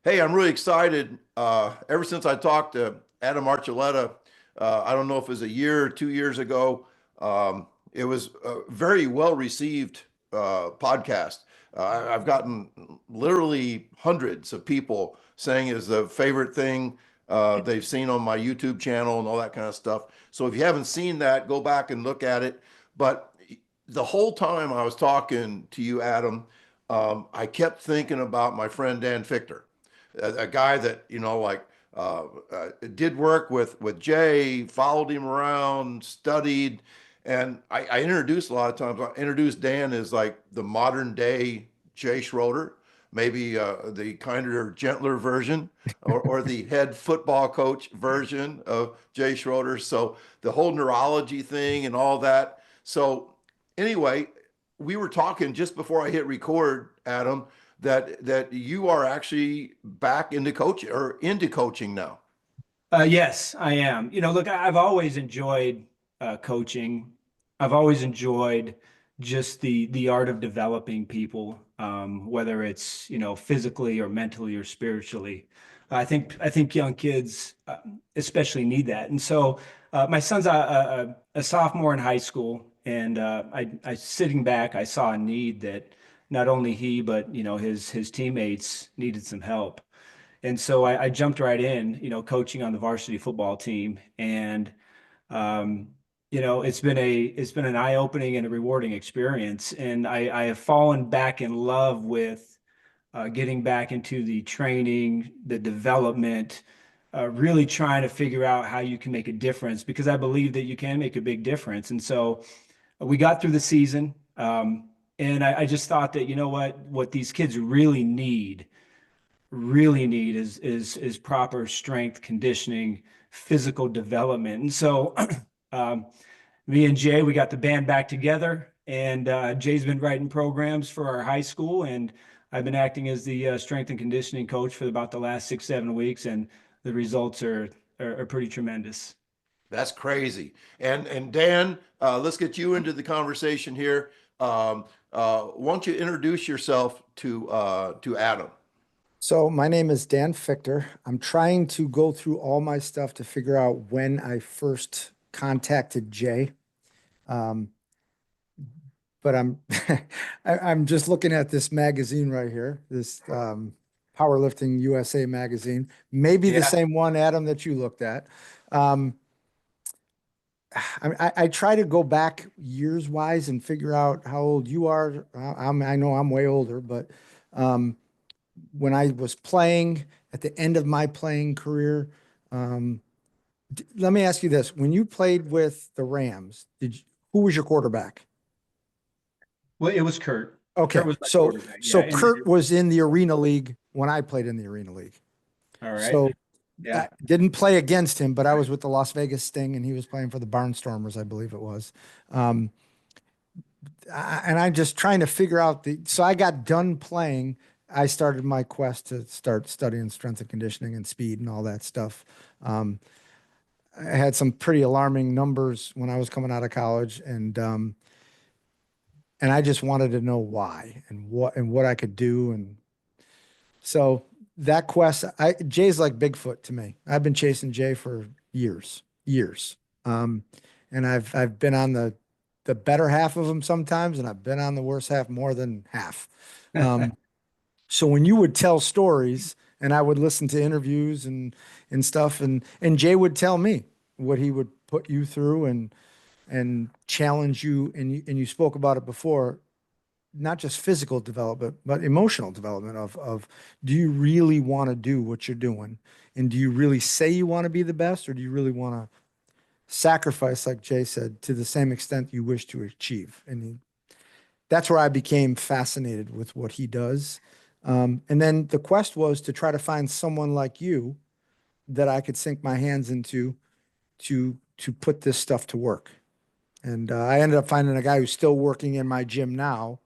Hey, I'm really excited. Ever since I talked to Adam Archuleta, I don't know if it was a year or 2 years ago, it was a very well received podcast. I've gotten literally hundreds of people saying it's the favorite thing they've seen on my YouTube channel and all that kind of stuff. So if you haven't seen that, go back and look at it. But the whole time I was talking to you, Adam, I kept thinking about my friend Dan Fichter, a guy that did work with Jay, followed him around, studied, and I introduced a lot of times. I introduced Dan as like the modern day Jay Schroeder, maybe the kinder, gentler version, or the head football coach version of Jay Schroeder. So the whole neurology thing and all that. So anyway, we were talking just before I hit record, Adam, that you are actually back into coaching or into coaching now. Yes, I am. Look, I've always enjoyed coaching. I've always enjoyed just the art of developing people, whether it's physically or mentally or spiritually. I think young kids especially need that. And so my son's a sophomore in high school, and I sitting back, I saw a need that not only he but his teammates needed some help. And so I jumped right in, coaching on the varsity football team. And um, it's been an eye-opening and a rewarding experience. And I have fallen back in love with getting back into the training, the development, really trying to figure out how you can make a difference, because I believe that you can make a big difference. And so we got through the season. And I just thought that, what these kids really need is proper strength conditioning, physical development. And so me and Jay, we got the band back together, and Jay's been writing programs for our high school, and I've been acting as the strength and conditioning coach for about the last 6, 7 weeks, and the results are pretty tremendous. That's crazy. And Dan, let's get you into the conversation here. Why don't you introduce yourself to Adam? So my name is Dan Fichter. I'm trying to go through all my stuff to figure out when I first contacted Jay. Um, but I'm I'm just looking at this magazine right here, this Powerlifting USA magazine. Maybe the Yeah. same one, Adam, that you looked at. Um, I try to go back years wise and figure out how old you are. I know I'm way older, but um, when I was playing at the end of my playing career. Um, Let me ask you this: when you played with the Rams, who was your quarterback? Well, it was Kurt. Okay, Kurt was my so quarterback. Yeah. so Kurt was in the Arena League when I played in the Arena League. All right. So Yeah. I didn't play against him, but I was with the Las Vegas Sting, and he was playing for the Barnstormers, I believe it was. Um, and I'm just trying to figure out the. So I got done playing. I started my quest to start studying strength and conditioning and speed and all that stuff. Um, I had some pretty alarming numbers when I was coming out of college, and I just wanted to know why and what I could do. And so that quest, Jay's like Bigfoot to me. I've been chasing Jay for years, years. Um, and I've been on the better half of him sometimes, and I've been on the worst half more than half. Um, so when you would tell stories and I would listen to interviews and stuff, and Jay would tell me what he would put you through and challenge you, and you spoke about it before, not just physical development, but emotional development of do you really want to do what you're doing? And do you really say you want to be the best, or do you really want to sacrifice, like Jay said, to the same extent you wish to achieve? That's where I became fascinated with what he does. And then the quest was to try to find someone like you that I could sink my hands into to put this stuff to work. And I ended up finding a guy who's still working in my gym now,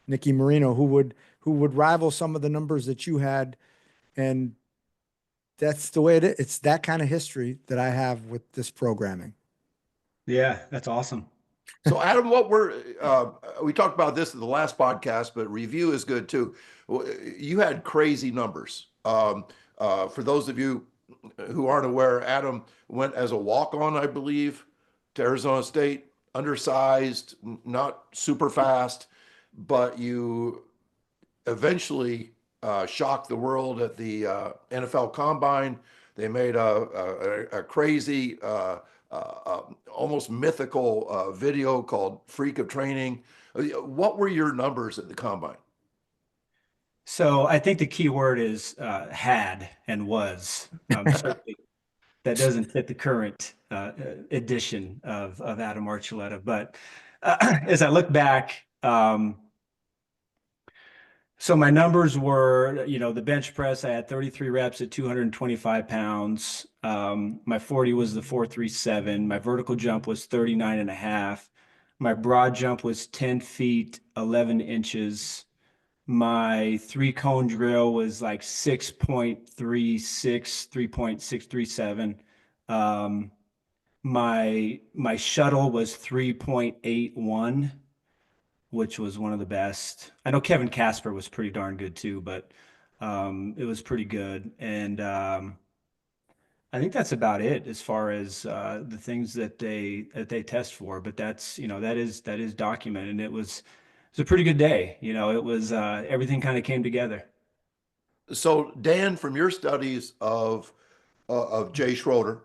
Nicky Marino, who would rival some of the numbers that you had. And that's the way it is. It's that kind of history that I have with this programming. Yeah, that's awesome. So Adam, we talked about this in the last podcast, but review is good too. You had crazy numbers. For those of you who aren't aware, Adam went as a walk-on, I believe, to Arizona State, undersized, not super fast, but you eventually shocked the world at the NFL Combine. They made a crazy, almost mythical video called Freak of Training. What were your numbers at the Combine? So I think the key word is had and was. Certainly that doesn't fit the current edition of Adam Archuleta. But as I look back, so my numbers were, the bench press, I had 33 reps at 225 pounds. My 40 was the 437. My vertical jump was 39 and a half. My broad jump was 10 feet, 11 inches. My 3-cone drill was like 6.36, 3.637. My shuttle was 3.81, which was one of the best. I know Kevin Casper was pretty darn good too, but it was pretty good. And I think that's about it as far as the things that they test for. But that's, that is documented. And it was a pretty good day. It was everything kind of came together. So, Dan, from your studies of Jay Schroeder,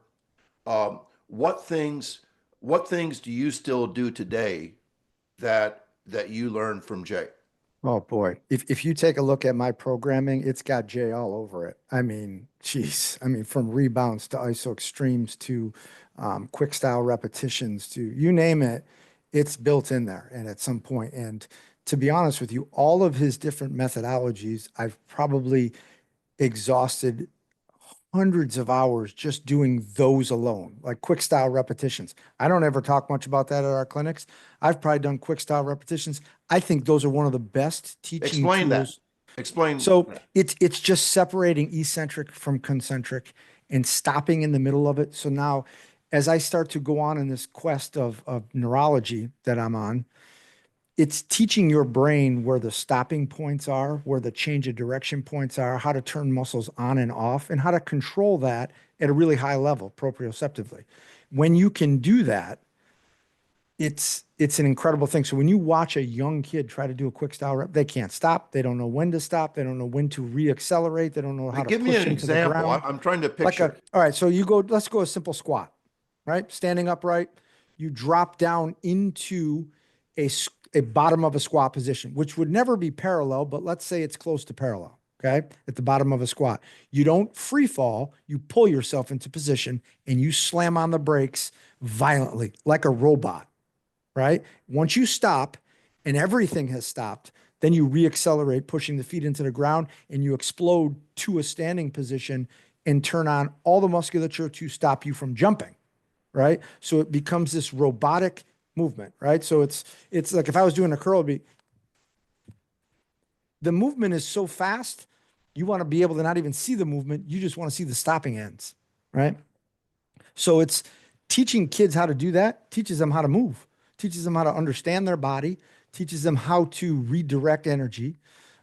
um, what things do you still do today that you learned from Jay? Oh boy. If you take a look at my programming, it's got Jay all over it. I mean, geez. I mean, from rebounds to iso extremes to quick style repetitions to you name it, it's built in there. And at some point, and to be honest with you, all of his different methodologies, I've probably exhausted hundreds of hours just doing those alone, like quick style repetitions. I don't ever talk much about that at our clinics. I've probably done quick style repetitions. I think those are one of the best teaching Explain that. tools. Explain. So it's just separating eccentric from concentric and stopping in the middle of it. So now as I start to go on in this quest of neurology that I'm on, it's teaching your brain where the stopping points are, where the change of direction points are, how to turn muscles on and off, and how to control that at a really high level proprioceptively. When you can do that, it's an incredible thing. So when you watch a young kid try to do a quick style rep, they can't stop. They don't know when to stop. They don't know when to reaccelerate. They don't know how to Give me push an into the example. ground. I'm trying to Like picture. all right, so let's go a simple squat, right? Standing upright, you drop down into a bottom of a squat position, which would never be parallel, but let's say it's close to parallel, okay? At the bottom of a squat. You don't free fall, you pull yourself into position and you slam on the brakes violently, like a robot, right? Once you stop and everything has stopped, then you reaccelerate, pushing the feet into the ground, and you explode to a standing position and turn on all the musculature to stop you from jumping, right? So it becomes this robotic movement, right? So it's like if I was doing a curl, the movement is so fast, you want to be able to not even see the movement. You just want to see the stopping ends, right? So it's teaching kids how to do that, teaches them how to move, teaches them how to understand their body, teaches them how to redirect energy.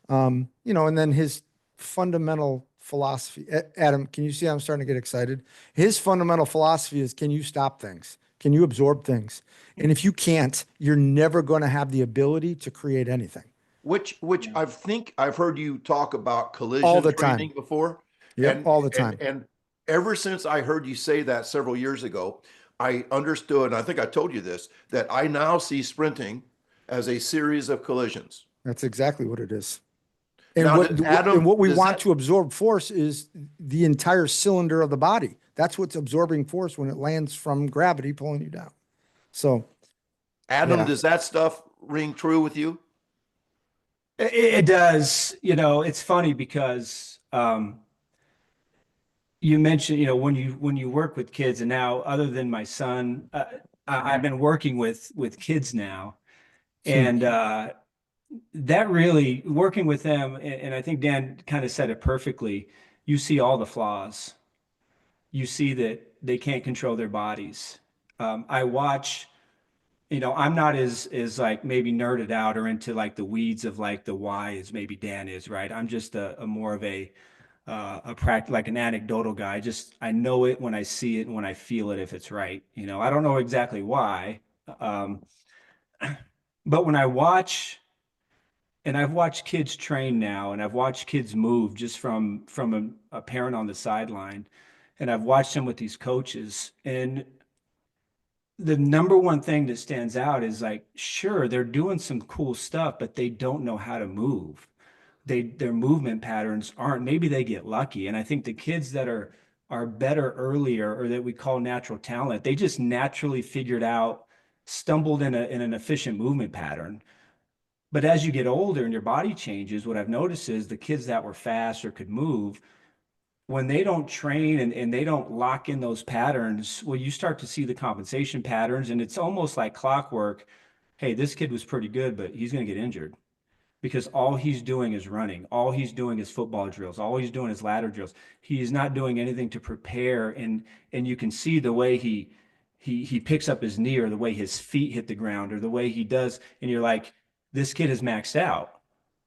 And then his fundamental philosophy, Adam, can you see I'm starting to get excited? His fundamental philosophy is, can you stop things? Can you absorb things? And if you can't, you're never going to have the ability to create anything. Which I think I've heard you talk about collision All the training time. before. Yep, all the time. And ever since I heard you say that several years ago, I understood, and I think I told you this, that I now see sprinting as a series of collisions. That's exactly what it is. And Now, what we does want that- to absorb force is the entire cylinder of the body. That's what's absorbing force when it lands from gravity pulling you down. So, Adam, yeah. does that stuff ring true with you? It does. It's funny because you mentioned, when you work with kids, and now other than my son, I've been working with kids now, and that really working with them, and I think Dan kind of said it perfectly. You see all the flaws. You see that they can't control their bodies. I watch. I'm not as like maybe nerded out or into like the weeds of like the why as maybe Dan is, right? I'm just a more of a like an anecdotal guy. I know it when I see it and when I feel it if it's right. I don't know exactly why. Um, but when I watch, and I've watched kids train now, and I've watched kids move just from a parent on the sideline, and I've watched them with these coaches, and the number one thing that stands out is like, sure, they're doing some cool stuff, but they don't know how to move. Their movement patterns aren't, maybe they get lucky. And I think the kids that are better earlier, or that we call natural talent, they just naturally figured out, stumbled in an efficient movement pattern. But as you get older and your body changes, what I've noticed is the kids that were fast or could move, when they don't train and they don't lock in those patterns, well, you start to see the compensation patterns, and it's almost like clockwork. Hey, this kid was pretty good, but he's going to get injured because all he's doing is running. All he's doing is football drills. All he's doing is ladder drills. He's not doing anything to prepare. And you can see the way he picks up his knee, or the way his feet hit the ground, or the way he does. And you're like, this kid is maxed out.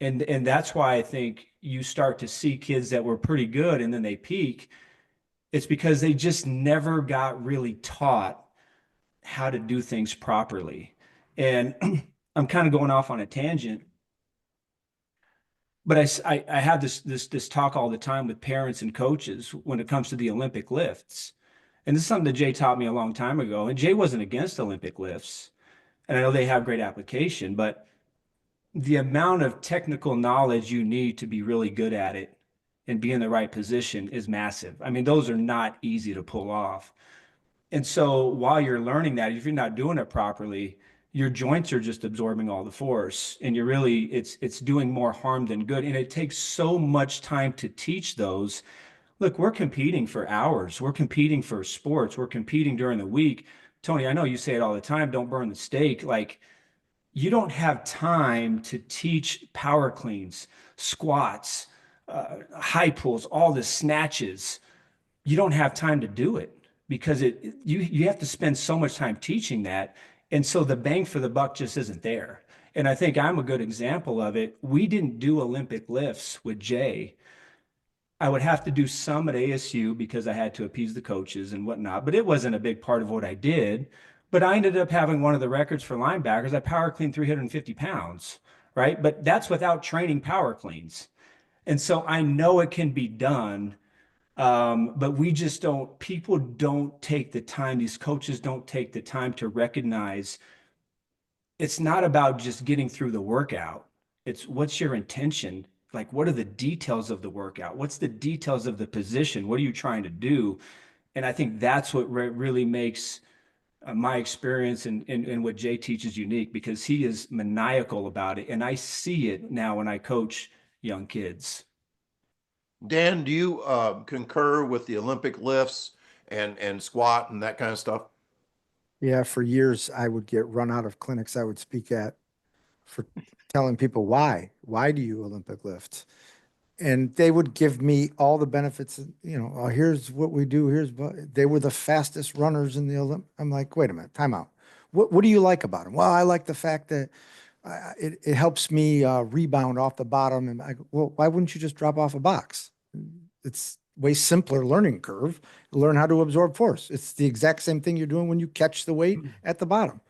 And that's why I think you start to see kids that were pretty good and then they peak. It's because they just never got really taught how to do things properly. And I'm kind of going off on a tangent, but I have this talk all the time with parents and coaches when it comes to the Olympic lifts. And this is something that Jay taught me a long time ago. And Jay wasn't against Olympic lifts. And I know they have great application, but the amount of technical knowledge you need to be really good at it and be in the right position is massive. I mean, those are not easy to pull off. And so while you're learning that, if you're not doing it properly, your joints are just absorbing all the force, and it's doing more harm than good. And it takes so much time to teach those. Look, we're competing for hours. We're competing for sports. We're competing during the week. Tony, I know you say it all the time, don't burn the steak. Like, you don't have time to teach power cleans, squats, high pulls, all the snatches. You don't have time to do it because you have to spend so much time teaching that. And so the bang for the buck just isn't there. And I think I'm a good example of it. We didn't do Olympic lifts with Jay. I would have to do some at ASU because I had to appease the coaches and whatnot, but it wasn't a big part of what I did. But I ended up having one of the records for linebackers. I power cleaned 350 pounds, right? But that's without training power cleans. And so I know it can be done, but we just don't, people don't take the time, these coaches don't take the time to recognize it's not about just getting through the workout. It's what's your intention? Like, what are the details of the workout? What's the details of the position? What are you trying to do? And I think that's what really makes my experience and what Jay teaches unique, because he is maniacal about it. And I see it now when I coach young kids. Dan, do you concur with the Olympic lifts and squat and that kind of stuff? Yeah, for years I would get run out of clinics I would speak at for telling people why do you Olympic lift? And they would give me all the benefits, oh, here's what we do. They were the fastest runners in the Olymp. I'm like, wait a minute, time out. What do you like about them? Well, I like the fact that it helps me rebound off the bottom. And I go, well, why wouldn't you just drop off a box? It's way simpler learning curve. Learn how to absorb force. It's the exact same thing you're doing when you catch the weight at the bottom.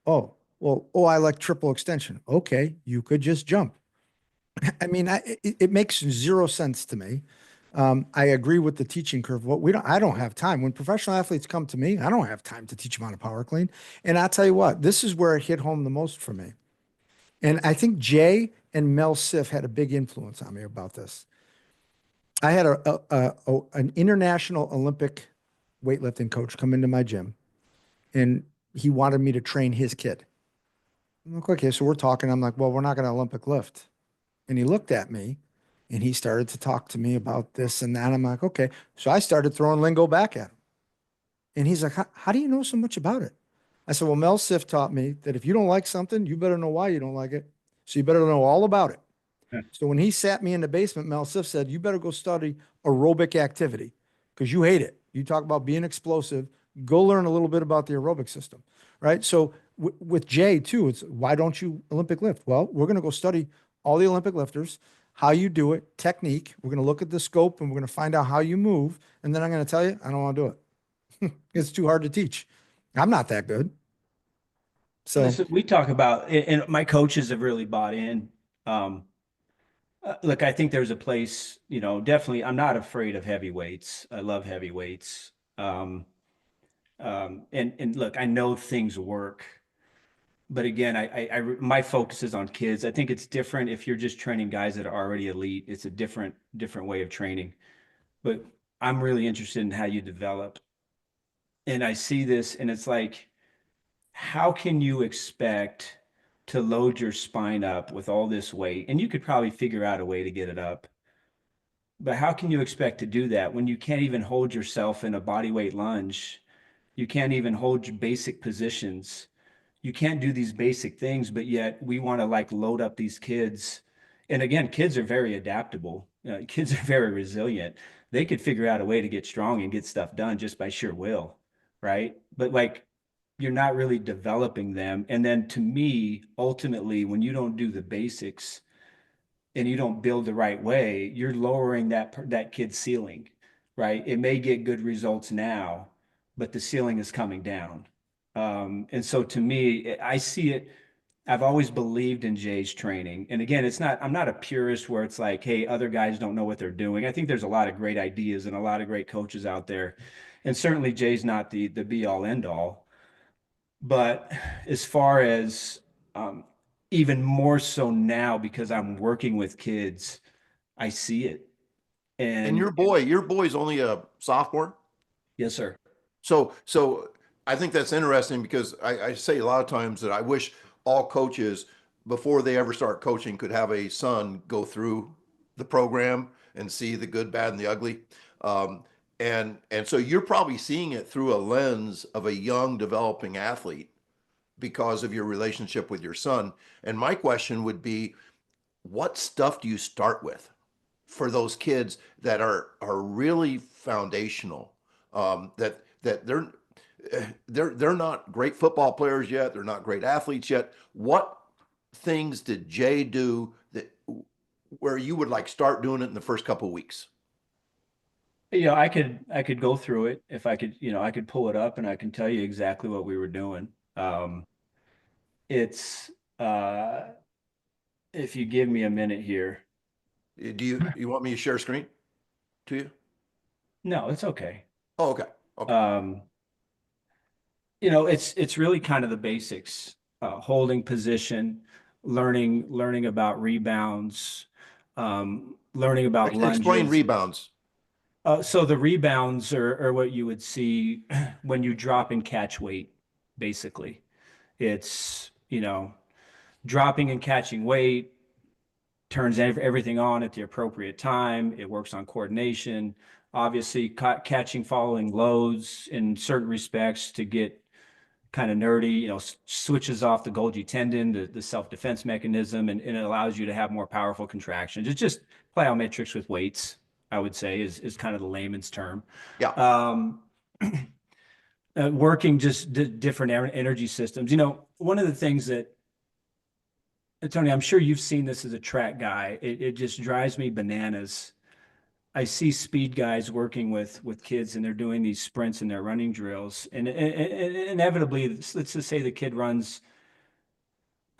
Oh, well, I like triple extension. Okay, you could just jump. I mean, it makes zero sense to me. I agree with the teaching curve. I don't have time. When professional athletes come to me, I don't have time to teach them how to power clean. And I'll tell you what, this is where it hit home the most for me. And I think Jay and Mel Siff had a big influence on me about this. I had an international Olympic weightlifting coach come into my gym, and he wanted me to train his kid. I'm like, okay, so we're talking. I'm like, well, we're not going to Olympic lift. And he looked at me and he started to talk to me about this and that. I'm like, okay. So I started throwing lingo back at him. And he's like, how do you know so much about it? I said, well, Mel Siff taught me that if you don't like something, you better know why you don't like it. So you better know all about it. Yeah. So when he sat me in the basement, Mel Siff said, you better go study aerobic activity because you hate it. You talk about being explosive, go learn a little bit about the aerobic system, right? So with Jay too, it's why don't you Olympic lift? Well, we're going to go study all the Olympic lifters, how you do it, technique. We're going to look at the scope and we're going to find out how you move. And then I'm going to tell you, I don't want to do it. It's too hard to teach. I'm not that good. So Listen, we talk about, and my coaches have really bought in. Look, I think there's a place, definitely, I'm not afraid of heavy weights. I love heavy weights. And look, I know things work, but again, my focus is on kids. I think it's different if you're just training guys that are already elite. It's a different way of training, but I'm really interested in how you develop. And I see this and it's like, how can you expect to load your spine up with all this weight? And you could probably figure out a way to get it up. But how can you expect to do that when you can't even hold yourself in a body weight lunge? You can't even hold your basic positions. You can't do these basic things, but yet we want to like load up these kids. And again, kids are very adaptable. Kids are very resilient. They could figure out a way to get strong and get stuff done just by sheer will, right? But like, you're not really developing them. And then to me, ultimately, when you don't do the basics and you don't build the right way, you're lowering that kid's ceiling, right? It may get good results now, but the ceiling is coming down. And so to me, I see it. I've always believed in Jay's training. And again, I'm not a purist where it's like, hey, other guys don't know what they're doing. I think there's a lot of great ideas and a lot of great coaches out there. And certainly Jay's not the be all end all. But as far as even more so now, because I'm working with kids, I see it. And And your boy's only a sophomore. yes, sir. So I think that's interesting because I say a lot of times that I wish all coaches, before they ever start coaching, could have a son go through the program and see the good, bad, and the ugly. And so you're probably seeing it through a lens of a young developing athlete because of your relationship with your son. And my question would be, what stuff do you start with for those kids that are really foundational? That they're not great football players yet. They're not great athletes yet. What things did Jay do that where you would like start doing it in the first couple of weeks? I could go through it if I could, I could pull it up and I can tell you exactly what we were doing. It's if you give me a minute here. Do you want me to share screen to you? No, it's okay. Oh, okay. Okay. It's really kind of the basics, holding position, learning about rebounds, learning about Explain lunges. rebounds. So the rebounds are what you would see when you drop and catch weight, basically. It's, dropping and catching weight, turns everything on at the appropriate time. It works on coordination, obviously catching following loads in certain respects to get kind of nerdy, switches off the Golgi tendon, the self-defense mechanism, and it allows you to have more powerful contractions. It's just plyometrics with weights, I would say, is kind of the layman's term. Yeah. Working just different energy systems. One of the things that, Tony, I'm sure you've seen this as a track guy. It just drives me bananas. I see speed guys working with kids and they're doing these sprints and they're running drills. And inevitably, let's just say the kid runs,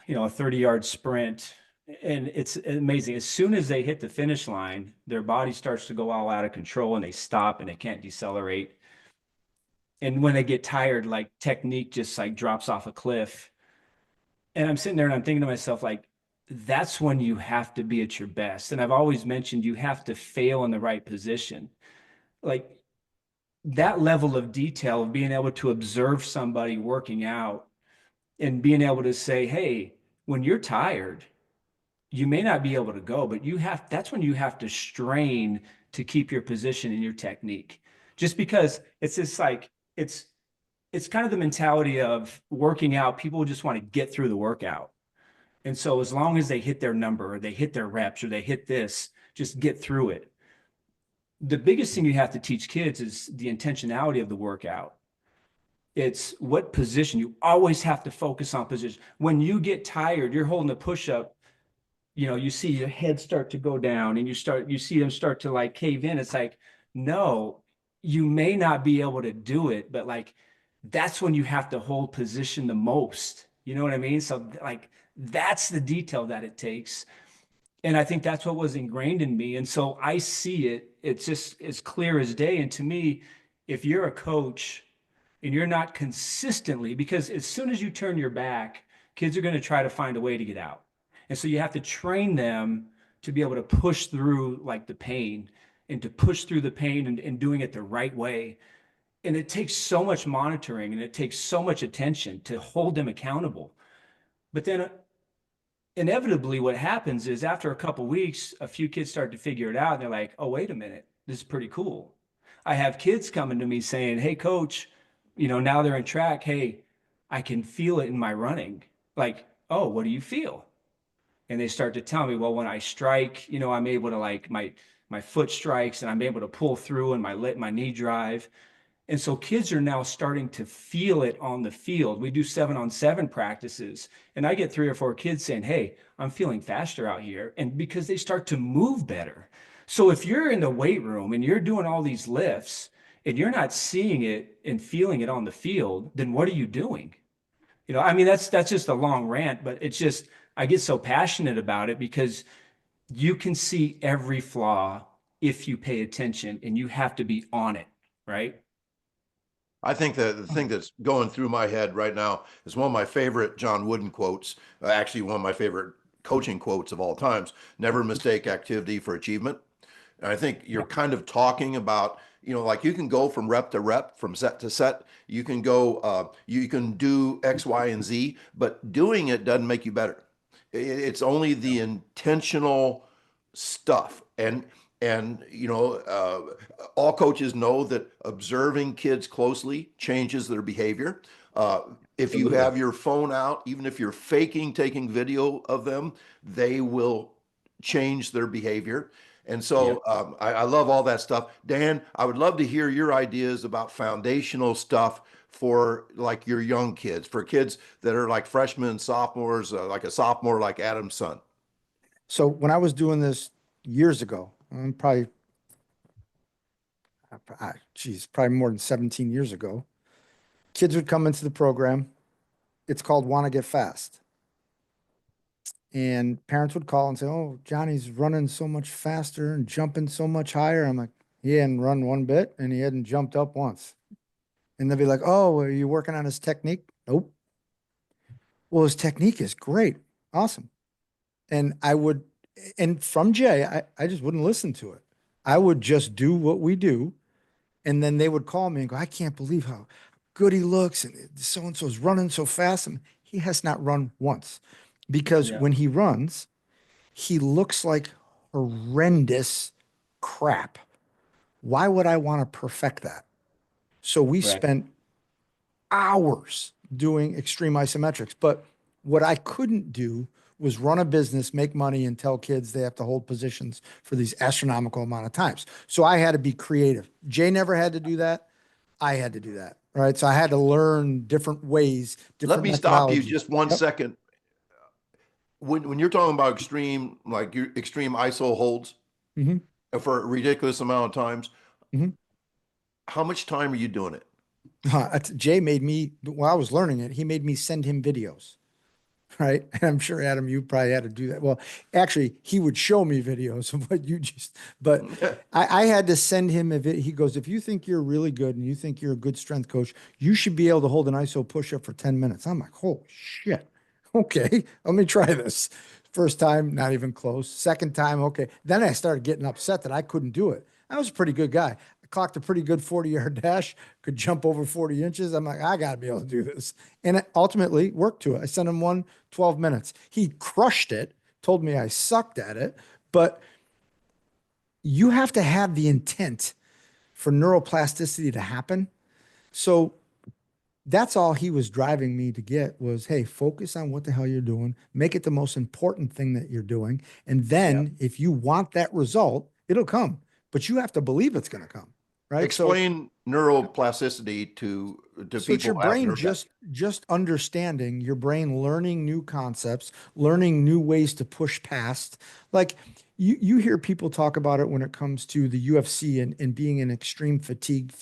a 30-yard sprint. And it's amazing. As soon as they hit the finish line, their body starts to go all out of control and they stop and they can't decelerate. And when they get tired, like technique just like drops off a cliff. And I'm sitting there and I'm thinking to myself, like, that's when you have to be at your best. And I've always mentioned you have to fail in the right position. Like that level of detail of being able to observe somebody working out and being able to say, hey, when you're tired, you may not be able to go, but that's when you have to strain to keep your position and your technique. Just because it's just like, it's kind of the mentality of working out. People just want to get through the workout. And so as long as they hit their number or they hit their reps or they hit this, just get through it. The biggest thing you have to teach kids is the intentionality of the workout. It's what position. You always have to focus on position. When you get tired, you're holding a push-up you see your head start to go down and you see them start to like cave in. It's like, no, you may not be able to do it, but like, that's when you have to hold position the most. You know what I mean? So like, that's the detail that it takes. And I think that's what was ingrained in me. And so I see it, it's just as clear as day. And to me, if you're a coach and you're not consistently, because as soon as you turn your back, kids are going to try to find a way to get out. And so you have to train them to be able to push through like the pain and to push through the pain and doing it the right way. And it takes so much monitoring and it takes so much attention to hold them accountable. But then inevitably what happens is after a couple of weeks, a few kids start to figure it out and they're like, oh, wait a minute, this is pretty cool. I have kids coming to me saying, hey, coach, now they're in track. Hey, I can feel it in my running. Like, oh, what do you feel? And they start to tell me, well, when I strike, I'm able to like my foot strikes and I'm able to pull through and my knee drive. And so kids are now starting to feel it on the field. We do 7-on-7 practices, and I get 3 or 4 kids saying, hey, I'm feeling faster out here. And because they start to move better. So if you're in the weight room and you're doing all these lifts and you're not seeing it and feeling it on the field, then what are you doing? I mean, that's just a long rant, but it's just, I get so passionate about it because you can see every flaw if you pay attention and you have to be on it, right? I think the thing that's going through my head right now is one of my favorite John Wooden quotes, actually one of my favorite coaching quotes of all times: never mistake activity for achievement. And I think you're kind of talking about, like you can go from rep to rep, from set to set. You can go, you can do X, Y, and Z, but doing it doesn't make you better. It's only the intentional stuff. And all coaches know that observing kids closely changes their behavior. If you have your phone out, even if you're faking taking video of them, they will change their behavior. And so I love all that stuff. Dan, I would love to hear your ideas about foundational stuff for like your young kids, for kids that are like freshmen, sophomores, like a sophomore, like Adam's son. So when I was doing this years ago, probably, geez, probably more than 17 years ago, kids would come into the program. It's called Want to Get Fast. And parents would call and say, oh, Johnny's running so much faster and jumping so much higher. I'm like, he hadn't run one bit and he hadn't jumped up once. And they'd be like, oh, are you working on his technique? Nope. Well, his technique is great. Awesome. And and from Jay, I just wouldn't listen to it. I would just do what we do. And then they would call me and go, I can't believe how good he looks. And so-and-so's running so fast. And he has not run once because when he runs, he looks like horrendous crap. Why would I want to perfect that? So we spent hours doing extreme isometrics. But what I couldn't do was run a business, make money, and tell kids they have to hold positions for these astronomical amount of times. So I had to be creative. Jay never had to do that. I had to do that. Right. So I had to learn different ways, Let different me stop you methodologies. just one second. When you're talking about extreme, like your extreme ISO holds Mm-hmm. for a ridiculous amount of times, Mm-hmm. how much time are you doing it? Jay made me, while I was learning it, he made me send him videos. Right. And I'm sure, Adam, you probably had to do that. Well, actually, he would show me videos of what you just, but I had to send him a video. He goes, if you think you're really good and you think you're a good strength coach, you should be able to hold an ISO push-up for 10 minutes. I'm like, holy shit. Okay, let me try this. First time, not even close. Second time, okay. Then I started getting upset that I couldn't do it. I was a pretty good guy. I clocked a pretty good 40-yard dash, could jump over 40 inches. I'm like, I got to be able to do this. And it ultimately worked to it. I sent him one 12 minutes. He crushed it, told me I sucked at it, but you have to have the intent for neuroplasticity to happen. So that's all he was driving me to get was, hey, focus on what the hell you're doing, make it the most important thing that you're doing. And then if you want that result, it'll come, but you have to believe it's going to come. right? Explain neuroplasticity to So it's people your who haven't brain heard that. just understanding your brain, learning new concepts, learning new ways to push past. Like you hear people talk about it when it comes to the UFC and being in extreme fatigue,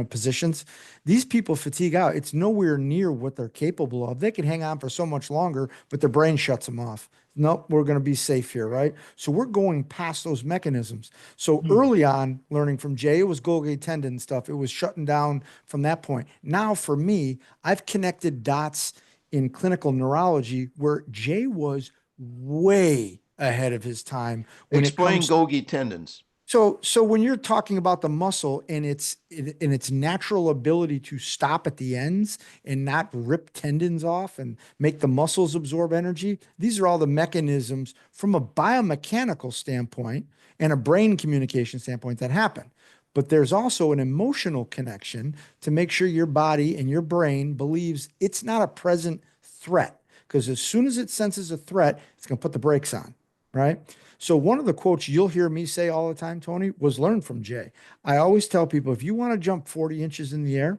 positions. These people fatigue out. It's nowhere near what they're capable of. They can hang on for so much longer, but their brain shuts them off. Nope, we're going to be safe here, right? So we're going past those mechanisms. So early on, learning from Jay, it was Golgi tendon stuff. It was shutting down from that point. Now, for me, I've connected dots in clinical neurology where Jay was way ahead of his time when it Explain comes. Golgi tendons. So when you're talking about the muscle and its natural ability to stop at the ends and not rip tendons off and make the muscles absorb energy, these are all the mechanisms from a biomechanical standpoint and a brain communication standpoint that happen. But there's also an emotional connection to make sure your body and your brain believes it's not a present threat. Because as soon as it senses a threat, it's going to put the brakes on, right? So one of the quotes you'll hear me say all the time, Tony, was learned from Jay. I always tell people, if you want to jump 40 inches in the air,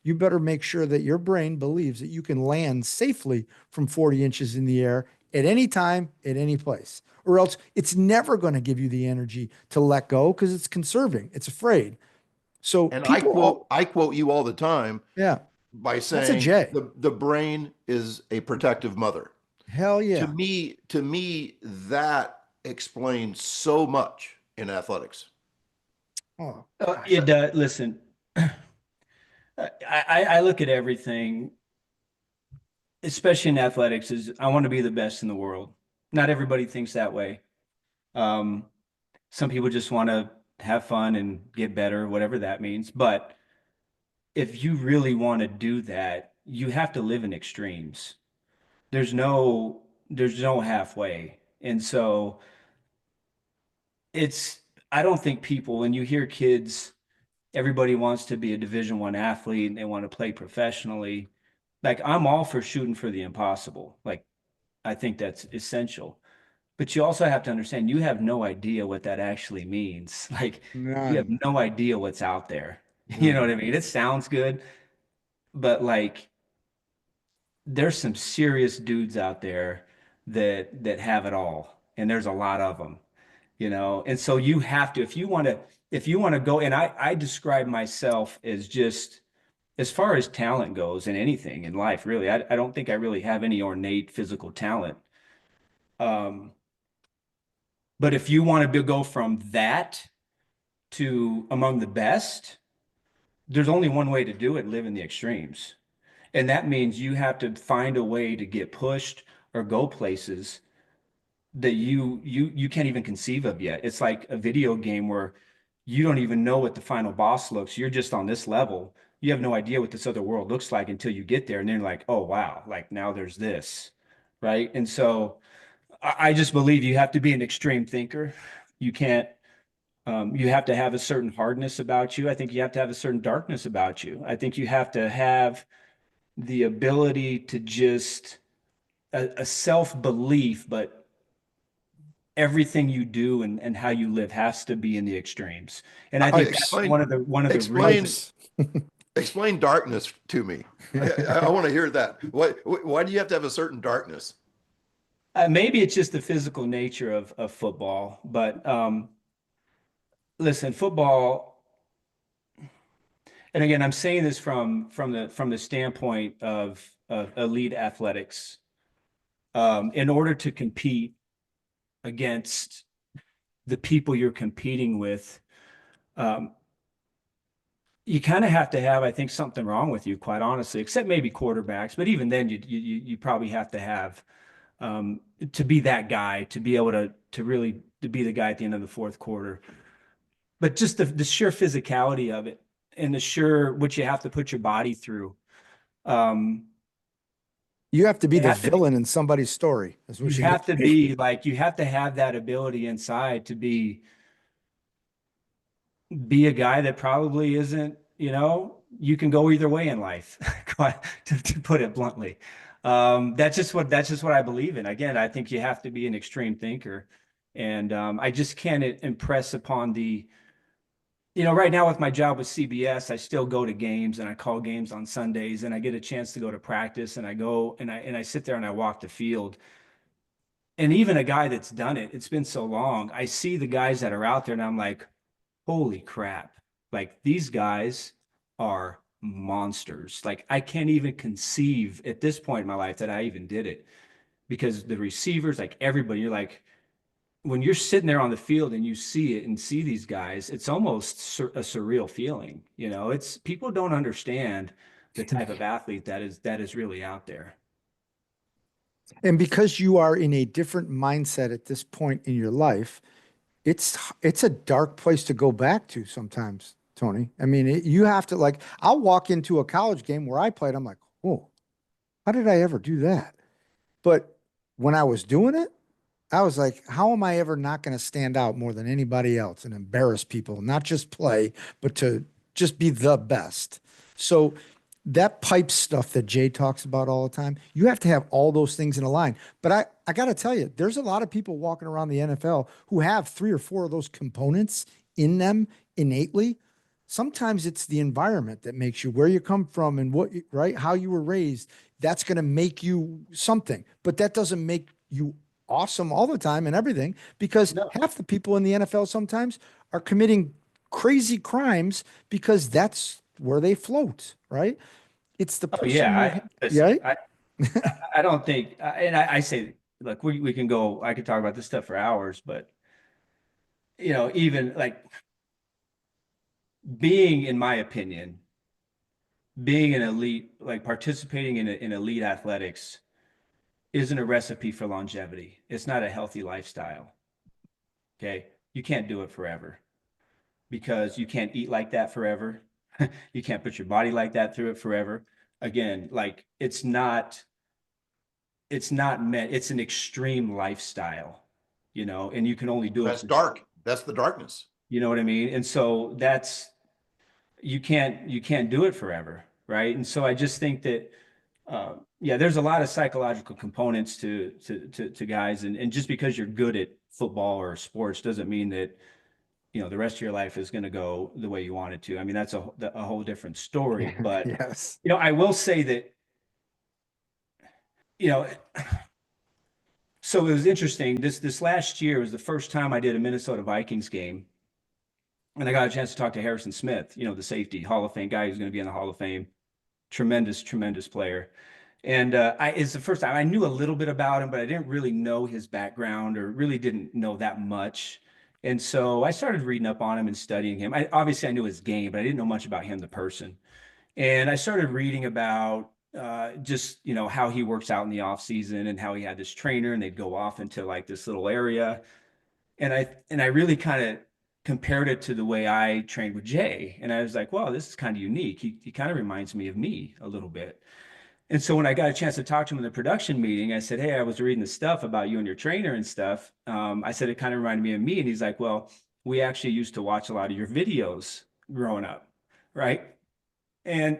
you better make sure that your brain believes that you can land safely from 40 inches in the air at any time, at any place, or else it's never going to give you the energy to let go because it's conserving. It's afraid. So And people, I quote you all the time yeah, by that's a saying Jay. the brain is a protective mother. Hell To yeah. me, that explains so much in athletics. Oh, gosh. It does. Listen, I look at everything, especially in athletics, as I want to be the best in the world. Not everybody thinks that way. Um, some people just want to have fun and get better, whatever that means. But if you really want to do that, you have to live in extremes. There's no there's no halfway. And so it's I don't think people, when you hear kids, everybody wants to be a Division I athlete and they want to play professionally. Like I'm all for shooting for the impossible. Like I think that's essential. But you also have to understand you have no idea what that actually means. Like you have None. no idea what's out there. You know None. what I mean? It sounds good, but like there's some serious dudes out there that have it all, and there's a lot of them, you know. And so you have to, if you want to go, and I describe myself as just as far as talent goes in anything in life, really. I don't think I really have any ornate physical talent. Um, but if you want to go from that to among the best, there's only one way to do it, live in the extremes. And that means you have to find a way to get pushed or go places that you can't even conceive of yet. It's like a video game where you don't even know what the final boss looks. You're just on this level. You have no idea what this other world looks like until you get there. And then you're like, oh wow, like now there's this. Right. And so I just believe you have to be an extreme thinker. You can't you have to have a certain hardness about you. I think you have to have a certain darkness about you. I think you have to have the ability to just a self-belief, but everything you do and how you live has to be in the extremes. And I think that's Explain one of the explain reasons. explain darkness to me. I want to hear that. Why do you have to have a certain darkness? Maybe it's just the physical nature of football, but listen, football, and again, I'm saying this from the standpoint of elite athletics. In order to compete against the people you're competing with, um, you kind of have to have, I think, something wrong with you, quite honestly, except maybe quarterbacks. But even then, you probably have to have to be that guy to be able to really to be the guy at the end of the fourth quarter. But just the sheer physicality of it and the sheer what you have to put your body through. Um, You have to be you the have to be, villain in somebody's story. That's what you you got have to to be. be like you have to have that ability inside to be a guy that probably isn't, you know, you can go either way in life, to put it bluntly. That's just what I believe in. Again, I think you have to be an extreme thinker. And I just can't impress upon right now with my job with CBS, I still go to games and I call games on Sundays and I get a chance to go to practice and I go and I sit there and I walk the field. And even a guy that's done it, it's been so long, I see the guys that are out there and I'm like, holy crap. Like these guys are monsters. Like I can't even conceive at this point in my life that I even did it because the receivers, like everybody, you're like, when you're sitting there on the field and you see it and see these guys, it's almost a surreal feeling. It's people don't understand the type of athlete that is really out there. And because you are in a different mindset at this point in your life, it's a dark place to go back to sometimes, Tony. I mean, you have to like, I'll walk into a college game where I played, I'm like, oh, how did I ever do that? But when I was doing it, I was like, how am I ever not going to stand out more than anybody else and embarrass people, not just play, but to just be the best? So that pipe stuff that Jay talks about all the time, you have to have all those things in a line. But I got to tell you, there's a lot of people walking around the NFL who have 3 or 4 of those components in them innately. Sometimes it's the environment that makes you where you come from and right, how you were raised. That's going to make you something, but that doesn't make you awesome all the time and everything, because No. half the people in the NFL sometimes are committing crazy crimes because that's where they float, right? It's the Oh person yeah, yeah. I don't think, and I say, look, we can go. I could talk about this stuff for hours, but even like being, in my opinion, being an elite, like participating in elite athletics, isn't a recipe for longevity. It's not a healthy lifestyle. Okay, you can't do it forever because you can't eat like that forever. You can't put your body like that through it forever. Again, like it's not meant, it's an extreme lifestyle, and you can only do it That's for, dark. That's the darkness. you know what I mean? And so you can't do it forever, right? And so I just think that yeah, there's a lot of psychological components to guys, and just because you're good at football or sports doesn't mean that the rest of your life is going to go the way you want it to. I mean, that's a whole different story. But Yes. I will say that you know so it was interesting. This last year was the first time I did a Minnesota Vikings game, and I got a chance to talk to Harrison Smith, the safety Hall of Fame guy who's going to be in the Hall of Fame. Tremendous player. And it's the first time I knew a little bit about him, but I didn't really know his background or really didn't know that much. And so I started reading up on him and studying him. Obviously I knew his game, but I didn't know much about him, the person. And I started reading about just how he works out in the off season and how he had this trainer and they'd go off into like this little area. And I really kind of compared it to the way I trained with Jay. And I was like, well, this is kind of unique. He kind of reminds me of me a little bit. And so when I got a chance to talk to him in the production meeting, I said, hey, I was reading the stuff about you and your trainer and stuff. I said, it kind of reminded me of me. And he's like, well, we actually used to watch a lot of your videos growing up. Right. And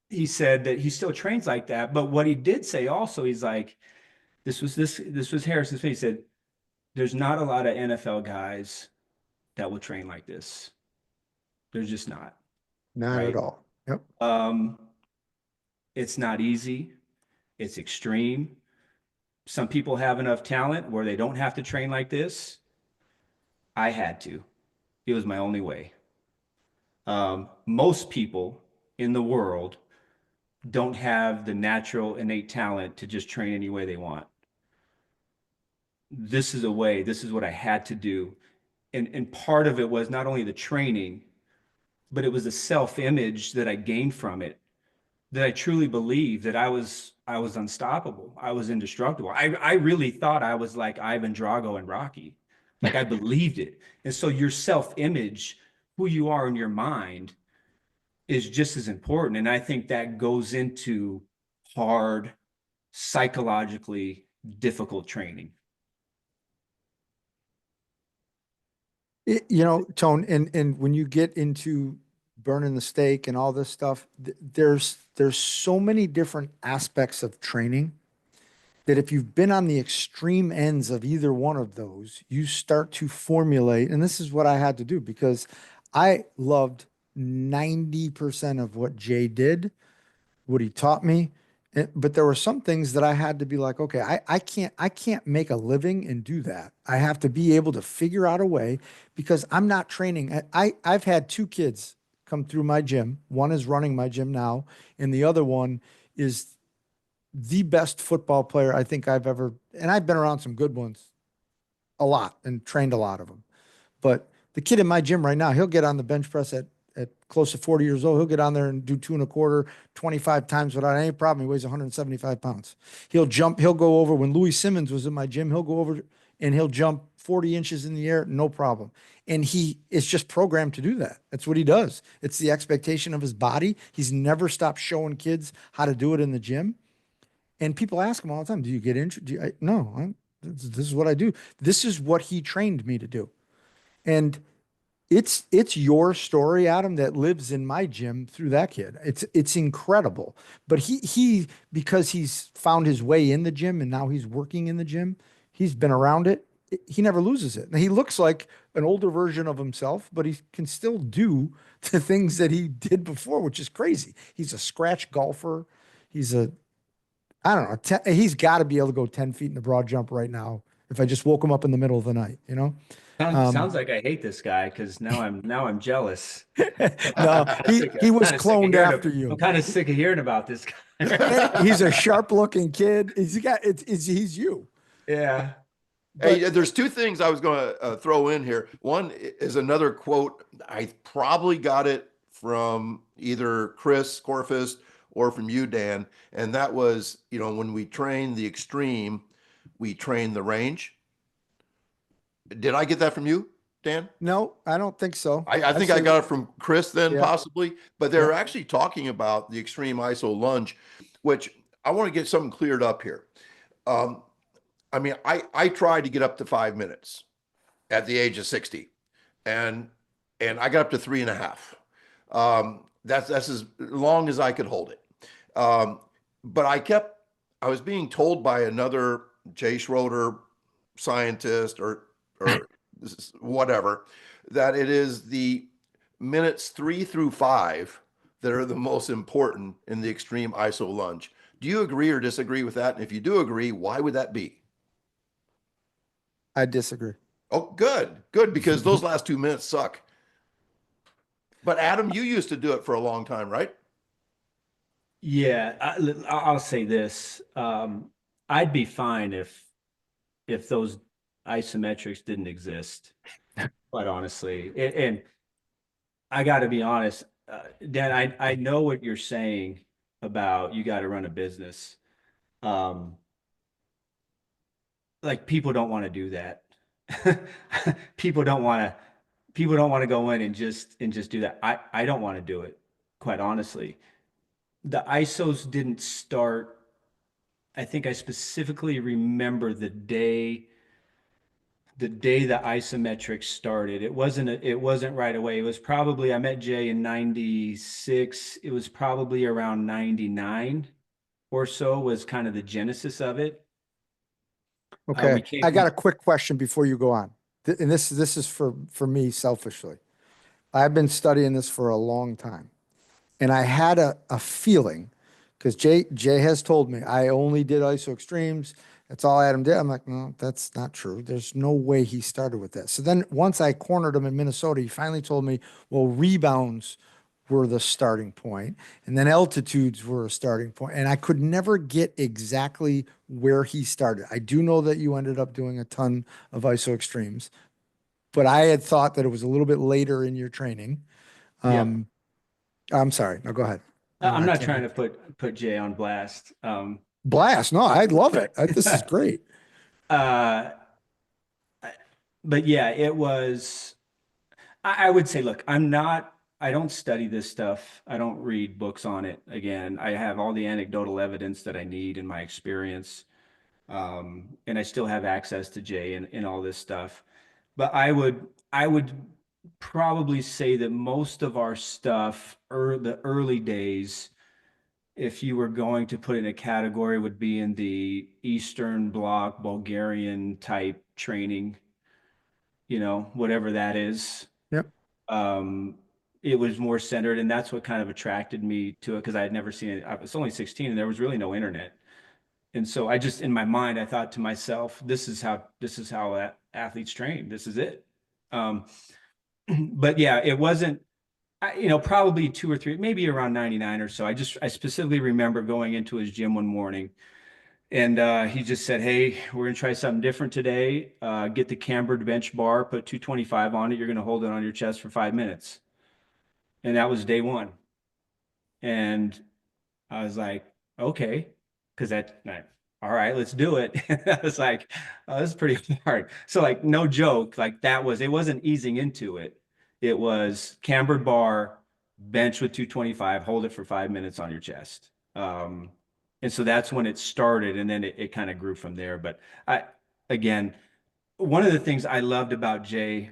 he said that he still trains like that. But what he did say also, he's like, this was Harrison Smith. He said, there's not a lot of NFL guys that will train like this. There's just not. Not at Right. all. Yep. It's not easy. It's extreme. Some people have enough talent where they don't have to train like this. I had to. It was my only way. Most people in the world don't have the natural innate talent to just train any way they want. This is a way, this is what I had to do. And part of it was not only the training, but it was the self-image that I gained from it, that I truly believed that I was unstoppable. I was indestructible. I really thought I was like Ivan Drago and Rocky. Like I believed it. And so your self-image, who you are in your mind, is just as important. And I think that goes into hard, psychologically difficult training. Tone, and when you get into burning the steak and all this stuff, there's so many different aspects of training that if you've been on the extreme ends of either one of those, you start to formulate, and this is what I had to do because I loved 90% of what Jay did, what he taught me. But there were some things that I had to be like, okay, I can't make a living and do that. I have to be able to figure out a way because I'm not training. I've had two kids come through my gym. One is running my gym now, and the other one is the best football player I think I've ever, and I've been around some good ones a lot and trained a lot of them. But the kid in my gym right now, he'll get on the bench press at close to 40 years old. He'll get on there and do 2.25, 25 times without any problem. He weighs 175 pounds. He'll jump, he'll go over when Louis Simmons was in my gym, he'll go over and he'll jump 40 inches in the air, no problem. And he is just programmed to do that. That's what he does. It's the expectation of his body. He's never stopped showing kids how to do it in the gym. And people ask him all the time, do you get injured? No, this is what I do. This is what he trained me to do. And it's your story, Adam, that lives in my gym through that kid. It's incredible. But he because he's found his way in the gym and now he's working in the gym, he's been around it. He never loses it. Now, he looks like an older version of himself, but he can still do the things that he did before, which is crazy. He's a scratch golfer. He's a I don't know. He's got to be able to go 10 feet in the broad jump right now. If I just woke him up in the middle of the night, you know? Sounds like I hate this guy because now I'm jealous. No, he was Kinda sick of cloned hearing after I'm you. kind of sick of hearing about this guy. He's a sharp looking kid. He's you. Yeah. Hey, there's two things I was going to throw in here. One is another quote. I probably got it from either Chris Corfist or from you, Dan. And that was, when we train the extreme, we train the range. Did I get that from you, Dan? No, I don't think so. I think I got it from Chris then, Yeah. possibly. But they're actually talking about the extreme iso lunge, which I want to get something cleared up here. I mean, I tried to get up to 5 minutes at the age of 60, and I got up to 3.5. That's as long as I could hold it. But I was being told by another Jay Schroeder scientist or whatever, that it is the minutes 3 through 5 that are the most important in the extreme iso lunge. Do you agree or disagree with that? And if you do agree, why would that be? I disagree. Oh, good, because those last 2 minutes suck. But Adam, you used to do it for a long time, right? Yeah, I'll say this. I'd be fine if those isometrics didn't exist, quite honestly. And I got to be honest, Dan, I know what you're saying about you got to run a business. Like people don't want to do that. People don't want to go in and just do that. I don't want to do it, quite honestly. The ISOs didn't start. I think I specifically remember the day the isometrics started. It wasn't right away. It was probably, I met Jay in 96. It was probably around 99 or so was kind of the genesis of it. Okay. I got a quick question before you go on. And this is for me selfishly. I've been studying this for a long time. And I had a feeling, because Jay has told me I only did iso extremes. That's all Adam did. I'm like, no, that's not true. There's no way he started with that. So then once I cornered him in Minnesota, he finally told me, well, rebounds were the starting point, and then altitudes were a starting point. And I could never get exactly where he started. I do know that you ended up doing a ton of iso extremes, but I had thought that it was a little bit later in your training. Yeah. I'm sorry. No, go ahead. I'm not trying to put Jay on blast. Blast. No, I love it. This is great. But yeah, it was, I would say, look, I don't study this stuff. I don't read books on it. Again, I have all the anecdotal evidence that I need in my experience. And I still have access to Jay and all this stuff. But I would probably say that most of our stuff, the early days, if you were going to put in a category, would be in the Eastern Bloc, Bulgarian type training, whatever that is. Yep. It was more centered, and that's what kind of attracted me to it, because I had never seen it. I was only 16 and there was really no internet. And so I just, in my mind, I thought to myself, this is how athletes train. This is it. But yeah, it wasn't, probably 2 or 3, maybe around 99 or so. I specifically remember going into his gym one morning, and he just said, "Hey, we're gonna try something different today. Get the cambered bench bar, put 225 on it. You're gonna hold it on your chest for 5 minutes." And that was day one. And I was like, okay, because all right, let's do it. I was like, oh, this is pretty hard. So like, no joke, like it wasn't easing into it. It was cambered bar, bench with 225, hold it for 5 minutes on your chest. And so that's when it started, and then it kind of grew from there. But again, one of the things I loved about Jay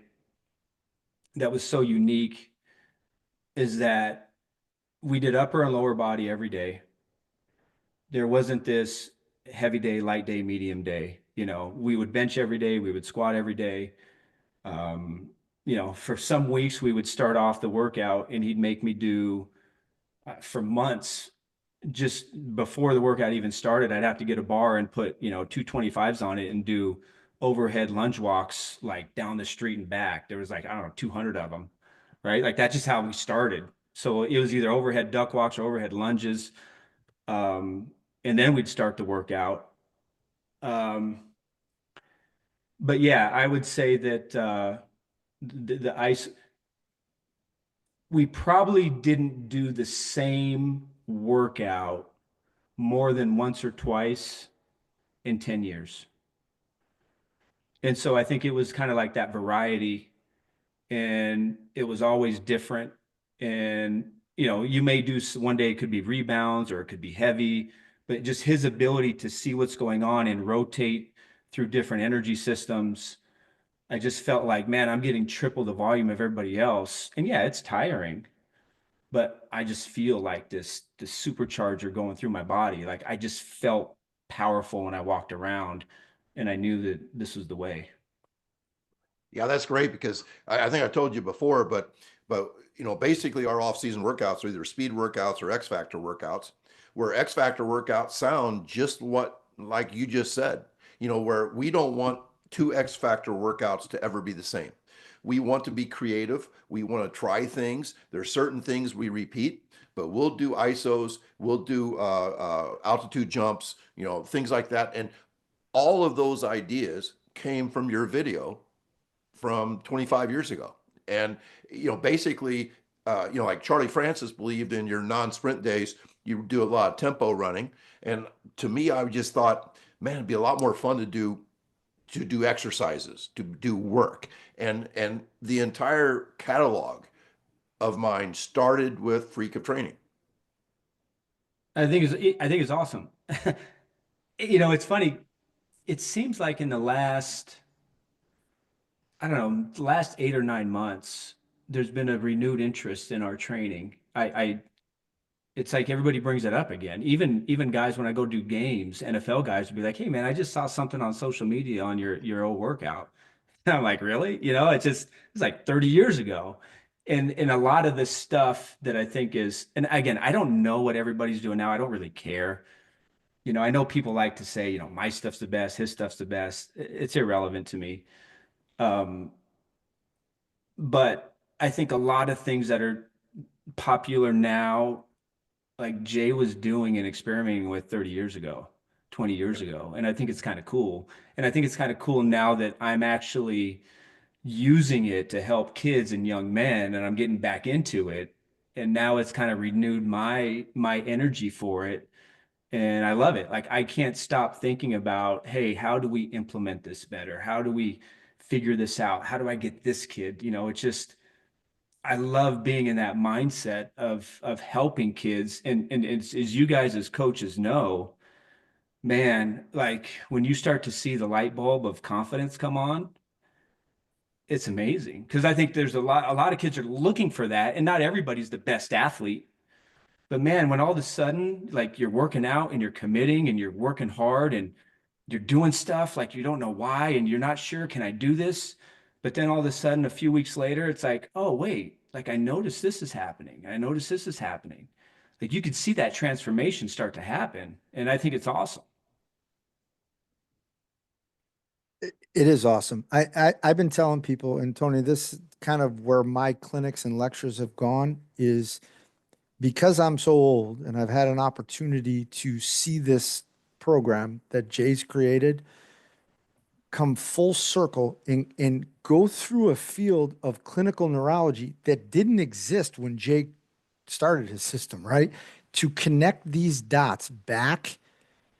that was so unique is that we did upper and lower body every day. There wasn't this heavy day, light day, medium day. We would bench every day, we would squat every day. For some weeks we would start off the workout and he'd make me do for months, just before the workout even started, I'd have to get a bar and put 225s on it and do overhead lunge walks like down the street and back. There was like, I don't know, 200 of them, right? Like that's just how we started. So it was either overhead duck walks or overhead lunges. And then we'd start the workout. But yeah, I would say that the ice, we probably didn't do the same workout more than once or twice in 10 years. And so I think it was kind of like that variety, and it was always different. And, you may do one day, it could be rebounds or it could be heavy, but just his ability to see what's going on and rotate through different energy systems. I just felt like, man, I'm getting triple the volume of everybody else. And yeah, it's tiring, but I just feel like this supercharger going through my body. Like I just felt powerful when I walked around, and I knew that this was the way. Yeah, that's great, because I think I told you before, but basically our off-season workouts are either speed workouts or X Factor workouts, where X Factor workouts sound just like you just said, where we don't want two X Factor workouts to ever be the same. We want to be creative. We want to try things. There's certain things we repeat, but we'll do ISOs, we'll do altitude jumps, things like that. And all of those ideas came from your video from 25 years ago. And, basically, like Charlie Francis believed in your non-sprint days, you do a lot of tempo running. And to me, I just thought, man, it'd be a lot more fun to do exercises, to do work. And the entire catalog of mine started with Freak of Training. I think it's awesome. It's funny. It seems like in the last, I don't know, last 8 or 9 months, there's been a renewed interest in our training. It's like everybody brings it up again. Even guys, when I go do games, NFL guys would be like, "Hey man, I just saw something on social media on your old workout." And I'm like, "Really?" It's like 30 years ago. And a lot of this stuff that I think is, and again, I don't know what everybody's doing now. I don't really care. I know people like to say, my stuff's the best, his stuff's the best. It's irrelevant to me. Um, but I think a lot of things that are popular now, like Jay was doing and experimenting with 30 years ago, 20 years ago. And I think it's kind of cool. And I think it's kind of cool now that I'm actually using it to help kids and young men, and I'm getting back into it. And now it's kind of renewed my energy for it. And I love it. Like I can't stop thinking about, hey, how do we implement this better? How do we figure this out? How do I get this kid? It's just, I love being in that mindset of helping kids. And it's, as you guys as coaches know, man, like when you start to see the light bulb of confidence come on, it's amazing. Because I think there's a lot of kids are looking for that, and not everybody's the best athlete. But man, when all of a sudden, like you're working out and you're committing and you're working hard and you're doing stuff like you don't know why and you're not sure, can I do this? But then all of a sudden, a few weeks later, it's like, oh, wait, like I noticed this is happening. I noticed this is happening. Like you could see that transformation start to happen. And I think it's awesome. It is awesome. I've been telling people, and Tony, this is kind of where my clinics and lectures have gone is because I'm so old and I've had an opportunity to see this program that Jay's created come full circle and go through a field of clinical neurology that didn't exist when Jay started his system, right? To connect these dots back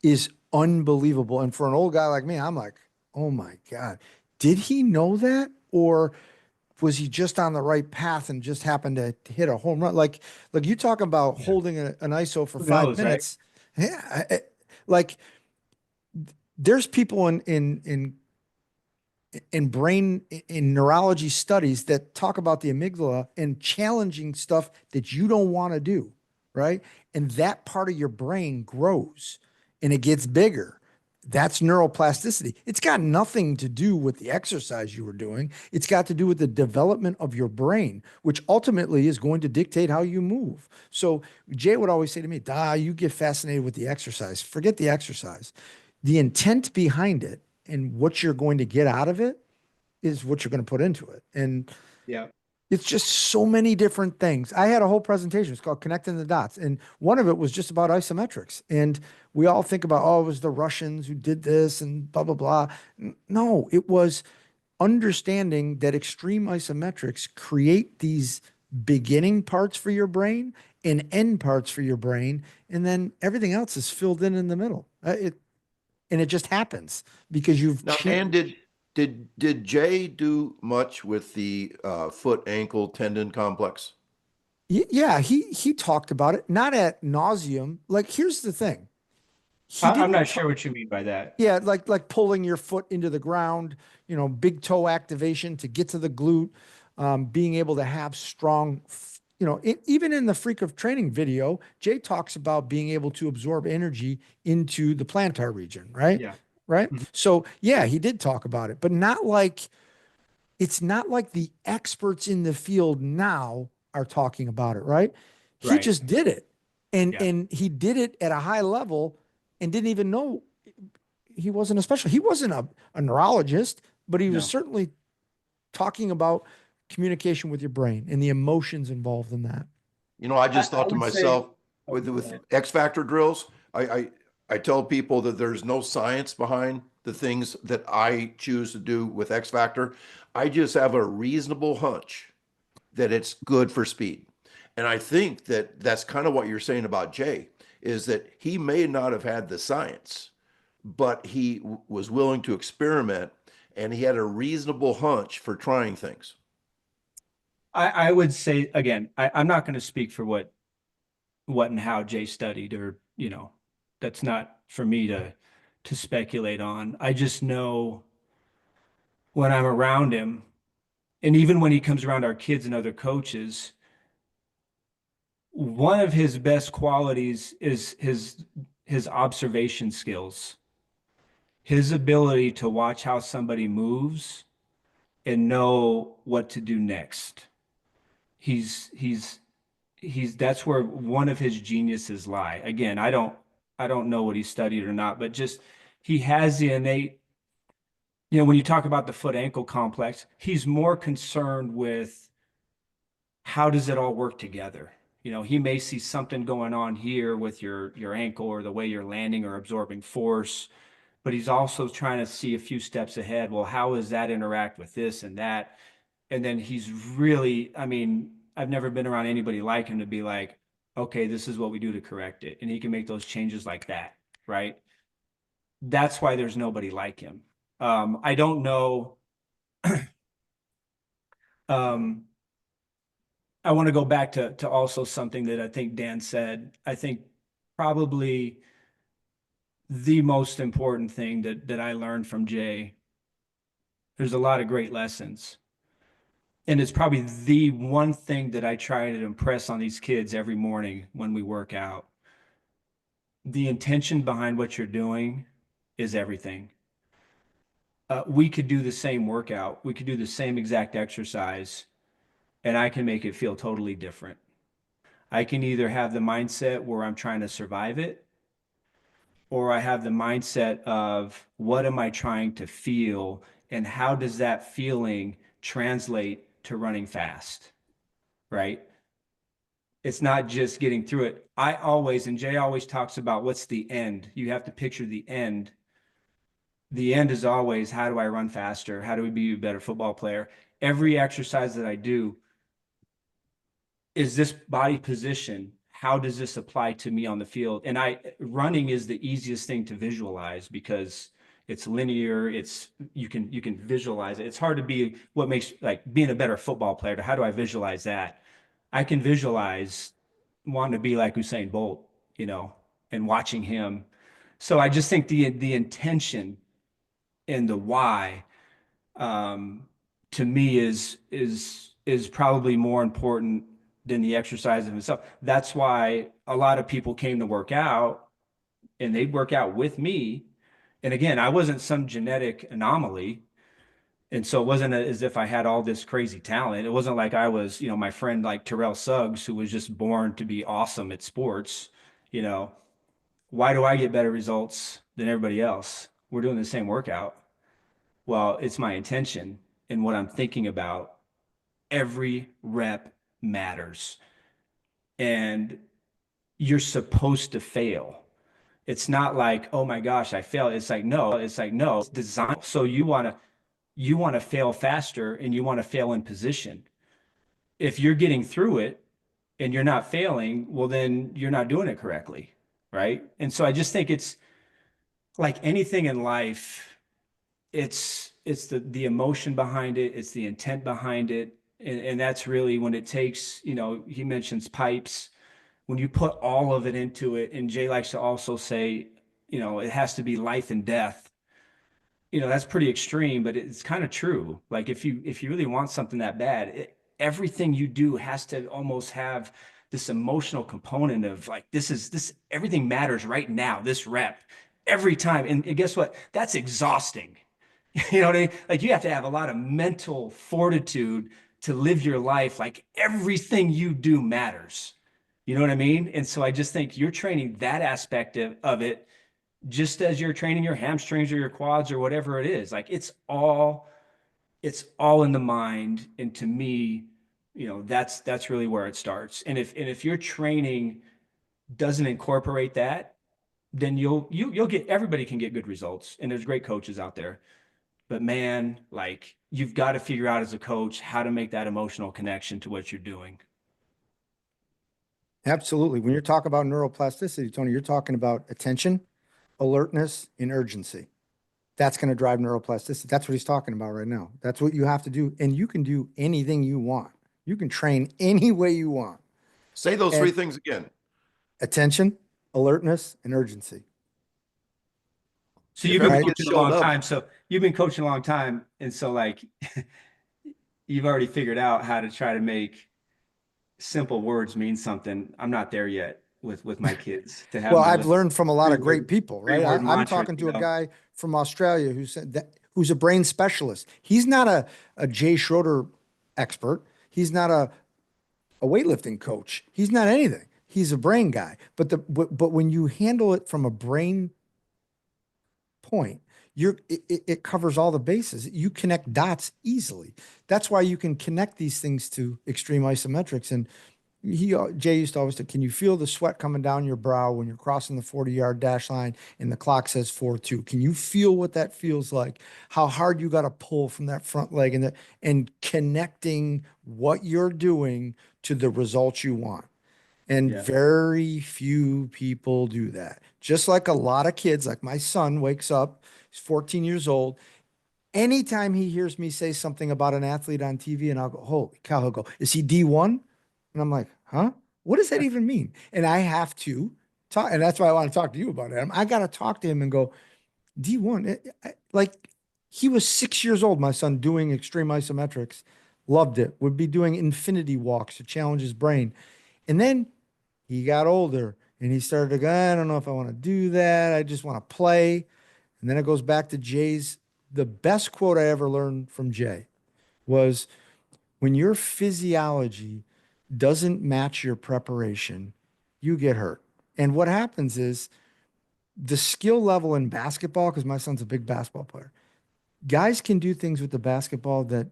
is unbelievable. And for an old guy like me, I'm like, oh my God, did he know that? Or was he just on the right path and just happened to hit a home run? Like you talk about holding an ISO for Who 5 minutes. Right? Yeah. Like there's people in brain in neurology studies that talk about the amygdala and challenging stuff that you don't want to do, right? And that part of your brain grows and it gets bigger. That's neuroplasticity. It's got nothing to do with the exercise you were doing. It's got to do with the development of your brain, which ultimately is going to dictate how you move. So Jay would always say to me, you get fascinated with the exercise. Forget the exercise. The intent behind it and what you're going to get out of it is what you're going to put into it. And Yeah. it's just so many different things. I had a whole presentation. It's called Connecting the Dots. And one of it was just about isometrics. And we all think about, oh, it was the Russians who did this and blah, blah, blah. No, it was understanding that extreme isometrics create these beginning parts for your brain and end parts for your brain. And then everything else is filled in the middle. And it just happens because you've Now, Dan, did Jay do much with the foot ankle tendon complex? Yeah, he talked about it, not at nauseum. Like, here's the thing. He I'm didn't not talk, sure what you mean by that. yeah, like pulling your foot into the ground, big toe activation to get to the glute, being able to have strong, even in the Freak of Training video, Jay talks about being able to absorb energy into the plantar region, right? Yeah. Right. Mhm. So yeah, he did talk about it, but not like it's not like the experts in the field now are talking about it, right? He Right. just did it. And Yeah. and he did it at a high level and didn't even know he wasn't a special. He wasn't a neurologist, but he was No. certainly talking about communication with your brain and the emotions involved in that. I I, just I thought to would say, myself oh, with go ahead. X factor drills, I tell people that there's no science behind the things that I choose to do with X factor. I just have a reasonable hunch that it's good for speed. And I think that that's kind of what you're saying about Jay is that he may not have had the science, but he was willing to experiment and he had a reasonable hunch for trying things. I would say again, I'm not going to speak for what and how Jay studied, or that's not for me to speculate on. I just know when I'm around him, and even when he comes around our kids and other coaches, one of his best qualities is his observation skills, his ability to watch how somebody moves and know what to do next. He's he's he's that's where one of his geniuses lie. Again, I don't know what he studied or not, but just he has the innate, when you talk about the foot ankle complex, he's more concerned with how does it all work together. He may see something going on here with your ankle or the way you're landing or absorbing force, but he's also trying to see a few steps ahead. Well, how does that interact with this and that? And then he's really, I mean, I've never been around anybody like him to be like, okay, this is what we do to correct it. And he can make those changes like that, right? That's why there's nobody like him. I don't know. Um, I want to go back to also something that I think Dan said. I think probably the most important thing that I learned from Jay, there's a lot of great lessons. And it's probably the one thing that I try to impress on these kids every morning when we work out. The intention behind what you're doing is everything. we could do the same workout. We could do the same exact exercise, and I can make it feel totally different. I can either have the mindset where I'm trying to survive it, or I have the mindset of what am I trying to feel and how does that feeling translate to running fast, right? It's not just getting through it. I always, and Jay always talks about what's the end. You have to picture the end. The end is always, how do I run faster? How do we be a better football player? Every exercise that I do, is this body position? How does this apply to me on the field? And running is the easiest thing to visualize because it's linear. You can visualize it. It's hard to be what makes like being a better football player. How do I visualize that? I can visualize wanting to be like Usain Bolt, and watching him. So I just think the intention and the why, to me is probably more important than the exercise of itself. That's why a lot of people came to work out and they'd work out with me. And again, I wasn't some genetic anomaly. And so it wasn't as if I had all this crazy talent. It wasn't like I was, my friend like Terrell Suggs, who was just born to be awesome at sports. Why do I get better results than everybody else? We're doing the same workout. Well, it's my intention and what I'm thinking about. Every rep matters. And you're supposed to fail. It's not like, oh my gosh, I failed. It's like, no, it's designed. So you want to fail faster and you want to fail in position. If you're getting through it and you're not failing, well, then you're not doing it correctly. Right. And so I just think it's like anything in life, it's the emotion behind it, it's the intent behind it. And that's really when it takes, he mentions pipes, when you put all of it into it. And Jay likes to also say, it has to be life and death. That's pretty extreme, but it's kind of true. Like if you really want something that bad, everything you do has to almost have this emotional component of like, this, everything matters right now, this rep every time. And guess what? That's exhausting. You know what I mean? Like you have to have a lot of mental fortitude to live your life. Like everything you do matters. You know what I mean? And so I just think you're training that aspect of it just as you're training your hamstrings or your quads or whatever it is. Like it's all in the mind. And to me, that's really where it starts. And if your training doesn't incorporate that, then you'll get, everybody can get good results. And there's great coaches out there. But man, like you've got to figure out as a coach how to make that emotional connection to what you're doing. Absolutely. When you're talking about neuroplasticity, Tony, you're talking about attention, alertness, and urgency. That's going to drive neuroplasticity. That's what he's talking about right now. That's what you have to do. And you can do anything you want. You can train any way you want. Say those three things again. Attention, alertness, and urgency. So you've been coaching a long time. So you've been coaching a long time. And so like you've already figured out how to try to make simple words mean something. I'm not there yet with my kids to have. Well, I've learned from a lot of great people, right? I'm talking to a guy from Australia who said that who's a brain specialist. He's not a Jay Schroeder expert. He's not a weightlifting coach. He's not anything. He's a brain guy. But when you handle it from a brain point, it covers all the bases. You connect dots easily. That's why you can connect these things to extreme isometrics. And Jay used to always say, can you feel the sweat coming down your brow when you're crossing the 40-yard dash line and the clock says 4:2? Can you feel what that feels like? How hard you got to pull from that front leg and connecting what you're doing to the results you want. And very few people do that. Just like a lot of kids, like my son wakes up, he's 14 years old. Anytime he hears me say something about an athlete on TV, and I'll go, holy cow, he'll go, is he D1? And I'm like, huh? What does that even mean? And I have to talk, and that's why I want to talk to you about it. I got to talk to him and go, D1, like he was 6 years old, my son, doing extreme isometrics, loved it, would be doing infinity walks to challenge his brain. And then he got older and he started to go, I don't know if I want to do that. I just want to play. And then it goes back to Jay's the best quote I ever learned from Jay was, when your physiology doesn't match your preparation, you get hurt. And what happens is the skill level in basketball, because my son's a big basketball player, guys can do things with the basketball that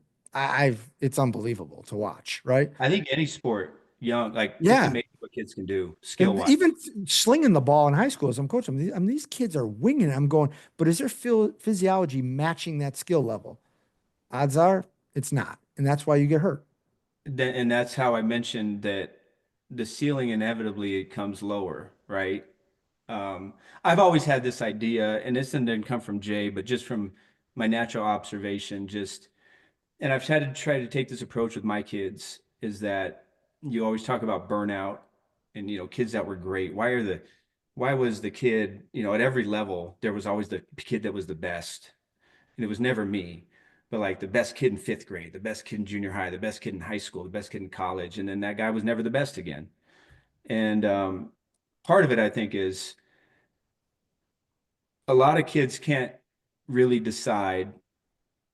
it's unbelievable to watch, right? I think any sport, young, like it's Yeah. amazing what kids can do skill And wise. even slinging the ball in high school as I'm coaching, these kids are winging it. I'm going, but is their physiology matching that skill level? Odds are it's not. And that's why you get hurt. And that's how I mentioned that the ceiling inevitably comes lower, right? Um, I've always had this idea, and this didn't come from Jay, but just from my natural observation, and I've had to try to take this approach with my kids, is that you always talk about burnout and, kids that were great. Why was the kid, at every level, there was always the kid that was the best, and it was never me, but like the best kid in fifth grade, the best kid in junior high, the best kid in high school, the best kid in college, and then that guy was never the best again. And part of it, I think, is a lot of kids can't really decide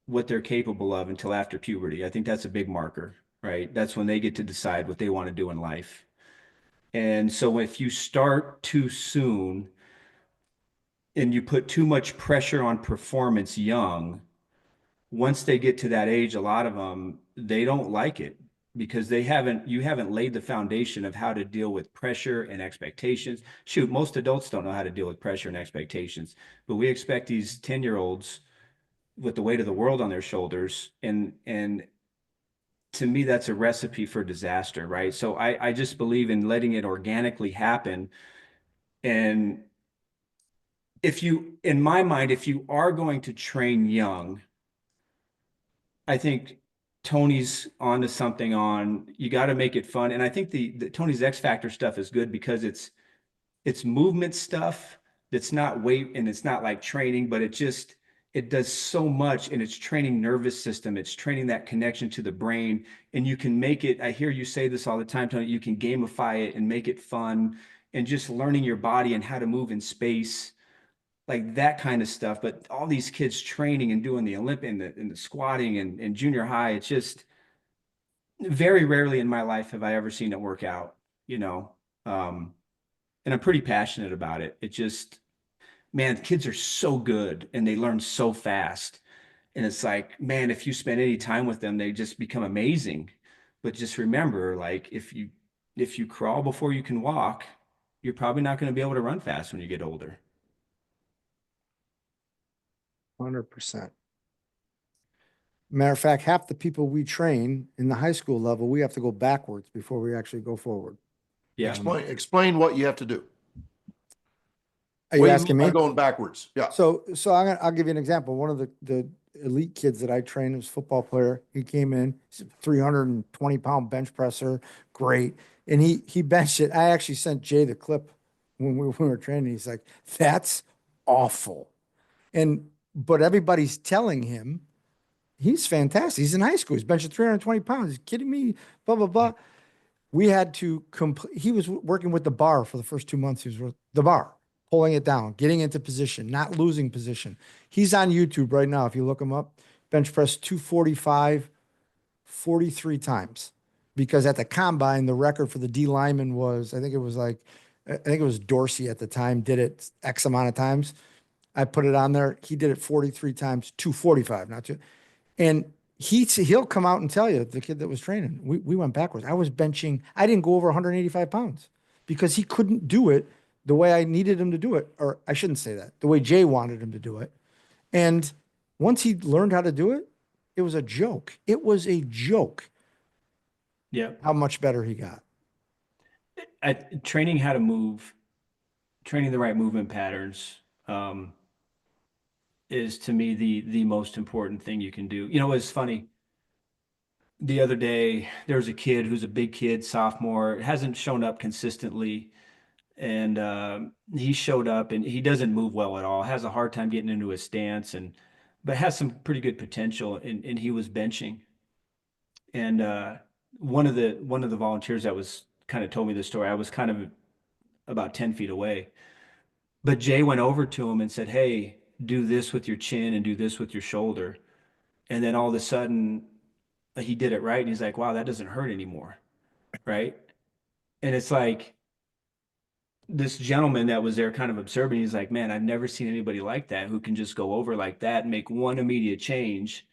what they're capable of until after puberty. I think that's a big marker, right? That's when they get to decide what they want to do in life. And so if you start too soon and you put too much pressure on performance young, once they get to that age, a lot of them, they don't like it because you haven't laid the foundation of how to deal with pressure and expectations. Shoot, most adults don't know how to deal with pressure and expectations, but we expect these 10-year-olds with the weight of the world on their shoulders. And to me, that's a recipe for disaster, right? So I just believe in letting it organically happen. And in my mind, if you are going to train young, I think Tony's onto something you got to make it fun. And I think the Tony's X Factor stuff is good because it's movement stuff that's not weight and it's not like training, but it does so much, and it's training nervous system. It's training that connection to the brain, and you can make it. I hear you say this all the time, Tony. You can gamify it and make it fun, and just learning your body and how to move in space, like that kind of stuff. But all these kids training and doing the Olympic and the squatting and junior high, it's just very rarely in my life have I ever seen it work out, you know. Um, and I'm pretty passionate about it. It just, man, kids are so good and they learn so fast. And it's like, man, if you spend any time with them, they just become amazing. But just remember, like, if you crawl before you can walk, you're probably not going to be able to run fast when you get older. 100%. Matter of fact, half the people we train in the high school level, we have to go backwards before we actually go forward. Yeah. Explain what you have to do. Are you asking me? Going backwards. Yeah. So I'll give you an example. One of the elite kids that I trained was a football player. He came in, he's a 320-pound bench presser, great. And he benched it. I actually sent Jay the clip when we were training. He's like, that's awful. But everybody's telling him he's fantastic. He's in high school. He's benching 320 pounds. He's kidding me, blah, blah, blah. We had to he was working with the bar for the first 2 months. He was with the bar, pulling it down, getting into position, not losing position. He's on YouTube right now. If you look him up, bench press 245, 43 times. Because at the combine, the record for the D lineman was, I think it was Dorsey at the time, did it X amount of times. I put it on there. He did it 43 times, 245, not two. And he'll come out and tell you, the kid that was training, we went backwards. I was benching, I didn't go over 185 pounds because he couldn't do it the way I needed him to do it. Or I shouldn't say that, the way Jay wanted him to do it. And once he learned how to do it, it was a joke. It was a joke. Yeah. How much better he got. Training how to move, training the right movement patterns, is to me the most important thing you can do. It's funny. The other day, there was a kid who's a big kid, sophomore, hasn't shown up consistently. And he showed up and he doesn't move well at all, has a hard time getting into his stance, but has some pretty good potential. And he was benching. And one of the volunteers that was kind of told me the story, I was kind of about 10 feet away. But Jay went over to him and said, "Hey, do this with your chin and do this with your shoulder. And then all of a sudden he did it right. And he's like, wow, that doesn't hurt anymore. Right. And it's like this gentleman that was there kind of observing, he's like, man, I've never seen anybody like that who can just go over like that and make one immediate change.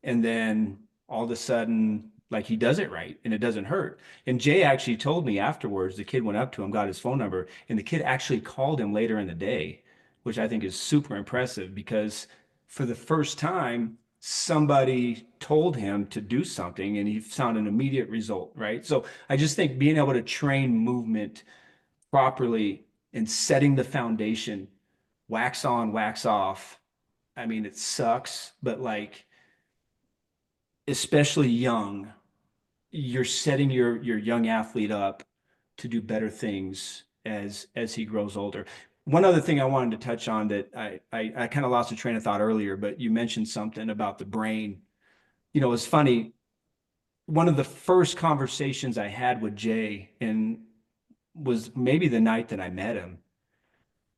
And then all of a sudden, like he does it right and it doesn't hurt. And Jay actually told me afterwards, the kid went up to him, got his phone number, and the kid actually called him later in the day, which I think is super impressive because for the first time, somebody told him to do something and he found an immediate result, right? So I just think being able to train movement properly and setting the foundation, wax on, wax off. I mean, it sucks, but like, especially young, you're setting your young athlete up to do better things as he grows older. One other thing I wanted to touch on that I kind of lost a train of thought earlier, but you mentioned something about the brain. You know, it's funny. One of the first conversations I had with Jay and was maybe the night that I met him.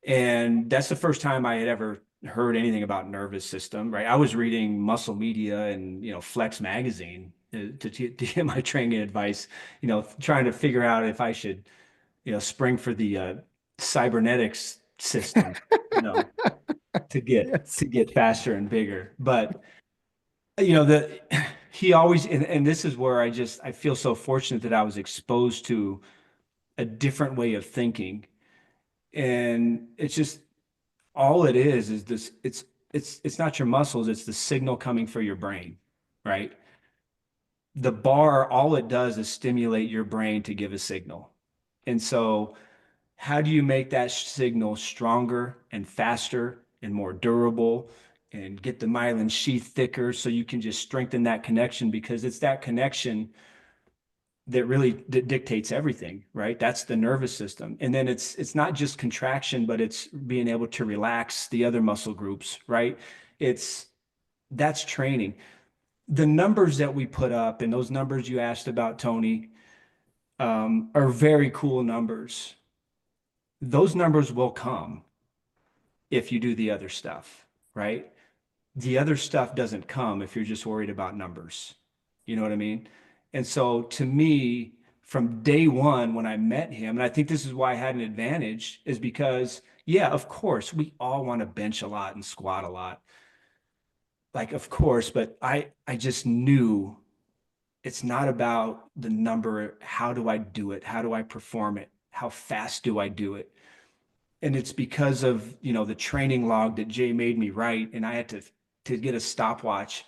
And that's the first time I had ever heard anything about nervous system, right? I was reading Muscle Media and, Flex magazine to get my training advice, trying to figure out if I should, spring for the cybernetics system, you know, to get Yes. to get faster and bigger. But the he always and this is where I feel so fortunate that I was exposed to a different way of thinking. And it's just all it is this it's not your muscles, it's the signal coming for your brain, right? The bar, all it does is stimulate your brain to give a signal. And so how do you make that signal stronger and faster and more durable and get the myelin sheath thicker so you can just strengthen that connection, because it's that connection that really dictates everything, right? That's the nervous system. And then it's not just contraction, but it's being able to relax the other muscle groups, right? That's training. The numbers that we put up and those numbers you asked about, Tony, are very cool numbers. Those numbers will come if you do the other stuff, right? The other stuff doesn't come if you're just worried about numbers. You know what I mean? And so to me, from day one, when I met him, and I think this is why I had an advantage, is because, yeah, of course, we all want to bench a lot and squat a lot. Like, of course, but I just knew it's not about the number. How do I do it? How do I perform it? How fast do I do it? And it's because of, the training log that Jay made me write. And I had to get a stopwatch,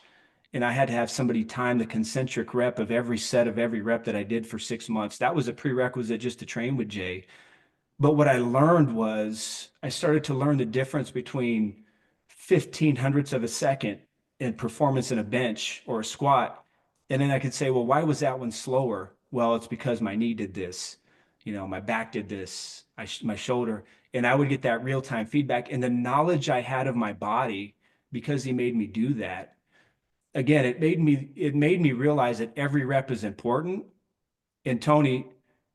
and I had to have somebody time the concentric rep of every set of every rep that I did for 6 months. That was a prerequisite just to train with Jay. But what I learned was I started to learn the difference between 15 hundredths of a second in performance in a bench or a squat. And then I could say, well, why was that one slower? Well, it's because my knee did this, my back did this, my shoulder. And I would get that real-time feedback. And the knowledge I had of my body, because he made me do that, again, it made me realize that every rep is important. And Tony,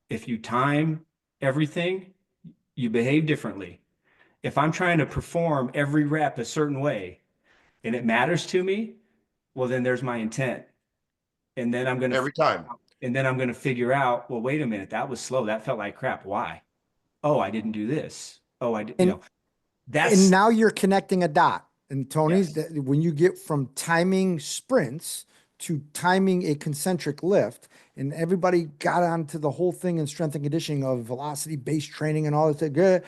if you time everything, you behave differently. If I'm trying to perform every rep a certain way and it matters to me, well, then there's my intent. And then I'm going to Every time. And then I'm going to figure out, well, wait a minute, that was slow. That felt like crap. Why? Oh, I didn't do this. Oh, I did, And that's now you're connecting a dot. And Tony's yes. when you get from timing sprints to timing a concentric lift, and everybody got onto the whole thing in strength and conditioning of velocity based training and all that.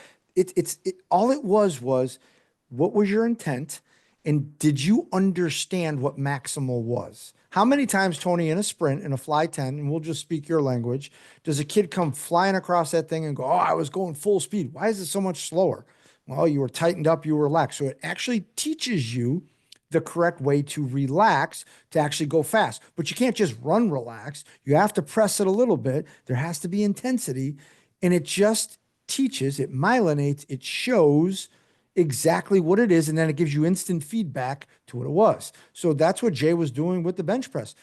All it was what was your intent, and did you understand what maximal was? How many times, Tony, in a sprint, in a fly 10, and we'll just speak your language, does a kid come flying across that thing and go, oh, I was going full speed. Why is it so much slower? Well, you were tightened up, you were relaxed. So it actually teaches you the correct way to relax, to actually go fast. But you can't just run relaxed. You have to press it a little bit. There has to be intensity. And it just teaches, it myelinates, it shows exactly what it is, and then it gives you instant feedback to what it was. So that's what Jay was doing with the bench press.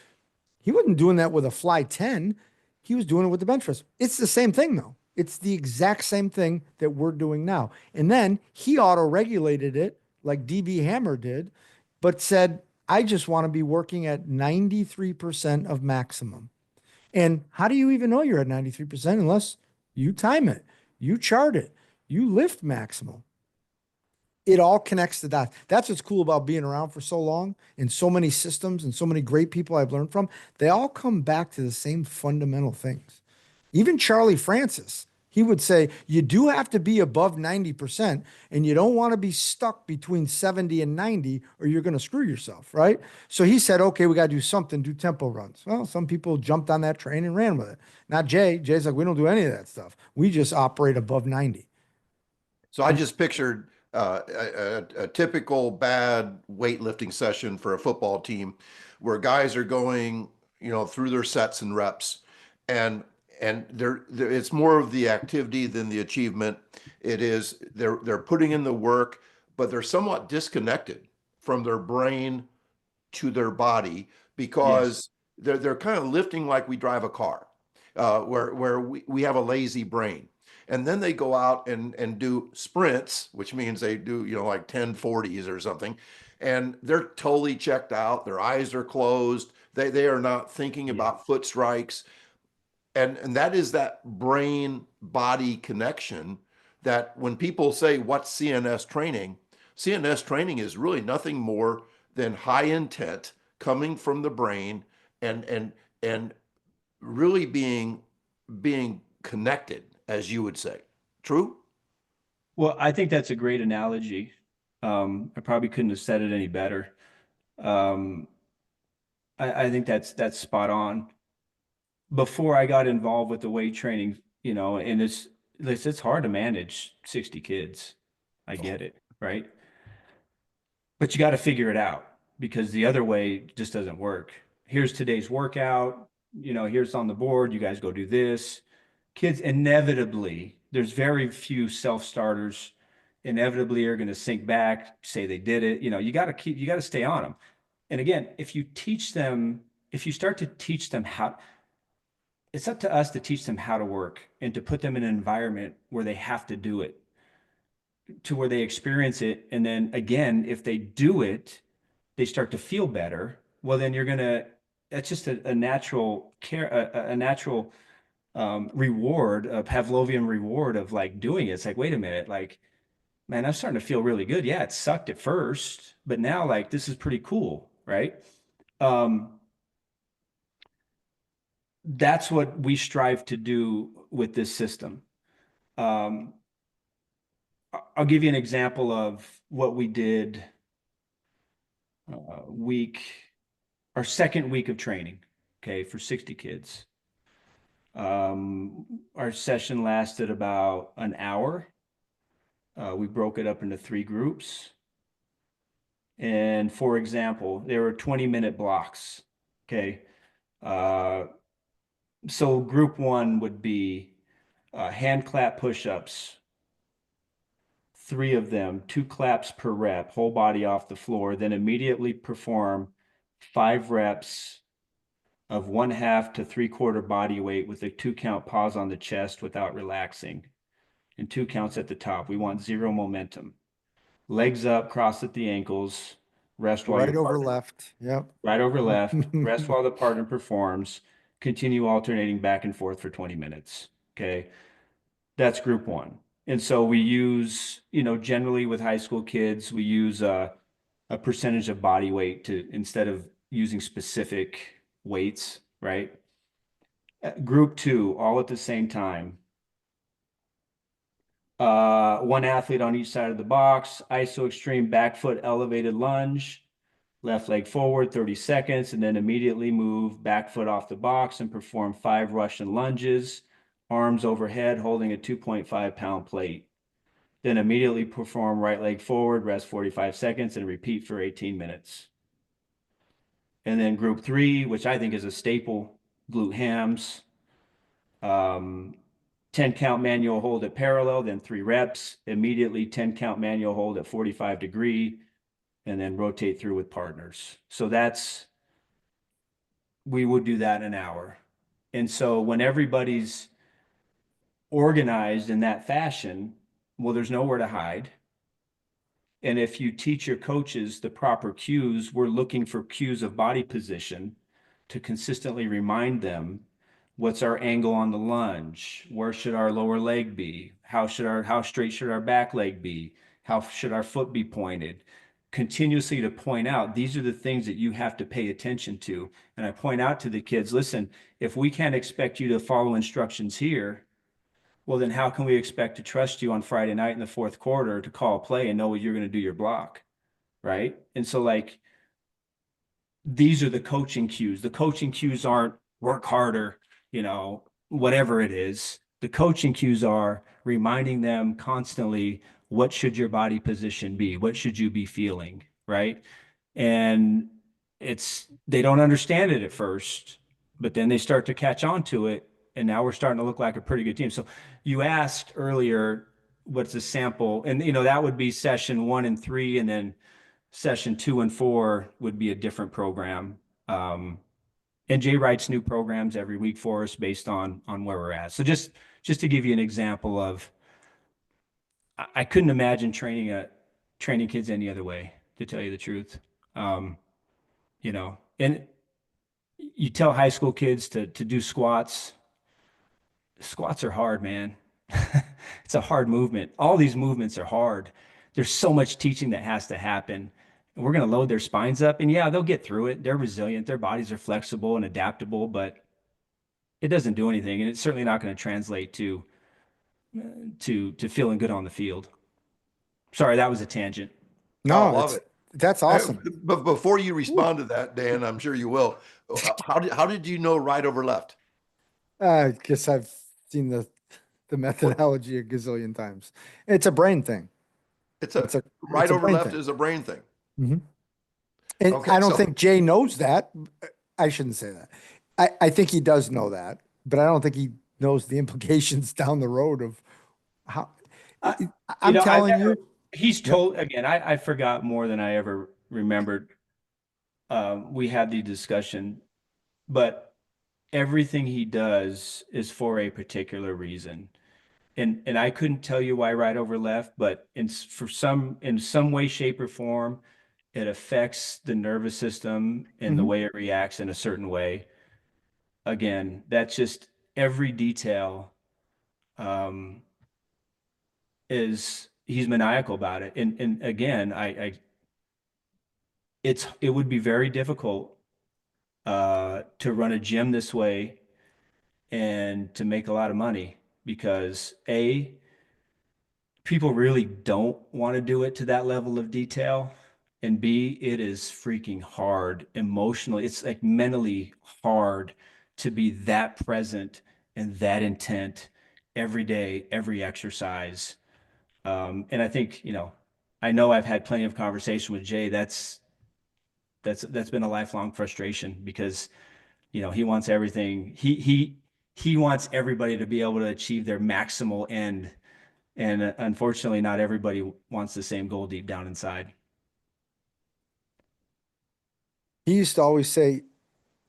He wasn't doing that with a fly 10. He was doing it with the bench press. It's the same thing, though. It's the exact same thing that we're doing now. And then he auto-regulated it like DB Hammer did, but said, I just want to be working at 93% of maximum. And how do you even know you're at 93% unless you time it, you chart it, you lift maximum? It all connects to that. That's what's cool about being around for so long and so many systems and so many great people I've learned from. They all come back to the same fundamental things. Even Charlie Francis, he would say, you do have to be above 90% and you don't want to be stuck between 70 and 90 or you're going to screw yourself, right? So he said, okay, we got to do something, do tempo runs. Well, some people jumped on that train and ran with it. Not Jay. Jay's like, we don't do any of that stuff. We just operate above 90. So I just pictured a typical bad weightlifting session for a football team where guys are going, through their sets and reps, and it's more of the activity than the achievement. It is they're putting in the work, but they're somewhat disconnected from their brain to their body Yes. because they're kind of lifting like we drive a car, where we have a lazy brain. And then they go out and do sprints, which means they do, like 1040s or something. And they're totally checked out. Their eyes are closed. They are not thinking Yeah. about foot strikes. And that is that brain body connection that when people say, what's CNS training? CNS training is really nothing more than high intent coming from the brain and really being connected, as you would say. True? Well, I think that's a great analogy. I probably couldn't have said it any better. Um, I think that's spot on. Before I got involved with the weight training, and it's hard to manage 60 kids. I get it, right? But you got to figure it out because the other way just doesn't work. Here's today's workout, here's on the board, you guys go do this. Kids inevitably, there's very few self-starters inevitably are going to sink back, say they did it. You got to stay on them. And again, if you start to teach them how, it's up to us to teach them how to work and to put them in an environment where they have to do it, to where they experience it. And then again, if they do it, they start to feel better. Well, then that's just a natural care, a natural reward, a Pavlovian reward of like doing it. It's like, wait a minute, like, man, I'm starting to feel really good. Yeah, it sucked at first, but now like this is pretty cool, right? Um, that's what we strive to do with this system. Um, I'll give you an example of what we did week, our second week of training, okay, for 60 kids. Our session lasted about an hour. We broke it up into 3 groups. And for example, there were 20-minute blocks. Okay. So group 1 would be hand clap push-ups, 3 of them, 2 claps per rep, whole body off the floor, then immediately perform 5 reps of 1/2 to 3/4 body weight with a 2 count pause on the chest without relaxing and 2 counts at the top. We want 0 momentum. Legs up, cross at the ankles, rest while Right your over partner, left. Yep. right over left, rest while the partner performs, continue alternating back and forth for 20 minutes. Okay. That's group 1. And so we use, generally with high school kids, we use a percentage of body weight to, instead of using specific weights, right? Group 2, all at the same time. 1 athlete on each side of the box, iso extreme back foot elevated lunge, left leg forward 30 seconds, and then immediately move back foot off the box and perform 5 Russian lunges, arms overhead holding a 2.5-pound plate. Then immediately perform right leg forward, rest 45 seconds, and repeat for 18 minutes. And then group 3, which I think is a staple, glute hams. 10 count manual hold at parallel, then 3 reps, immediately 10 count manual hold at 45 degree, and then rotate through with partners. So we would do that in an hour. And so when everybody's organized in that fashion, well, there's nowhere to hide. And if you teach your coaches the proper cues, we're looking for cues of body position to consistently remind them what's our angle on the lunge, where should our lower leg be, how straight should our back leg be, how should our foot be pointed, continuously to point out these are the things that you have to pay attention to. And I point out to the kids, listen, if we can't expect you to follow instructions here, well, then how can we expect to trust you on Friday night in the fourth quarter to call a play and know what you're going to do your block, right? And so like, these are the coaching cues. The coaching cues aren't work harder, whatever it is. The coaching cues are reminding them constantly, what should your body position be? What should you be feeling, right? And they don't understand it at first, but then they start to catch on to it. And now we're starting to look like a pretty good team. So you asked earlier, what's the sample? And, that would be session 1 and 3, and then session 2 and 4 would be a different program. And Jay writes new programs every week for us based on where we're at. So just to give you an example of, I couldn't imagine training kids any other way, to tell you the truth. And you tell high school kids to do squats. Squats are hard, man. It's a hard movement. All these movements are hard. There's so much teaching that has to happen. And we're going to load their spines up. And yeah, they'll get through it. They're resilient. Their bodies are flexible and adaptable, but it doesn't do anything. And it's certainly not going to translate to feeling good on the field. Sorry, that was a tangent. No, I love it. That's awesome. But before you respond to that, Dan, I'm sure you will. How did you know right over left? I guess I've seen the methodology a gazillion times. It's a brain thing. It's a right over left thing. is a brain thing. Mm-hmm. And Okay, I don't think Jay knows that. I shouldn't say that. I think he does know that, but I don't think he knows the implications down the road of how. I'm telling you. He's told, again, I forgot more than I ever remembered. We had the discussion, but everything he does is for a particular reason. And I couldn't tell you why right over left, but in some way, shape, or form, it affects the nervous system and the way it reacts in a certain way. Again, that's just every detail he's maniacal about it. And again, it would be very difficult to run a gym this way and to make a lot of money, because people really don't want to do it to that level of detail, and B, it is freaking hard emotionally. It's like mentally hard to be that present and that intent every day, every exercise. And I think, I know I've had plenty of conversation with Jay. That's been a lifelong frustration, because, he wants everything. He wants everybody to be able to achieve their maximal end. And unfortunately, not everybody wants the same goal deep down inside. He used to always say,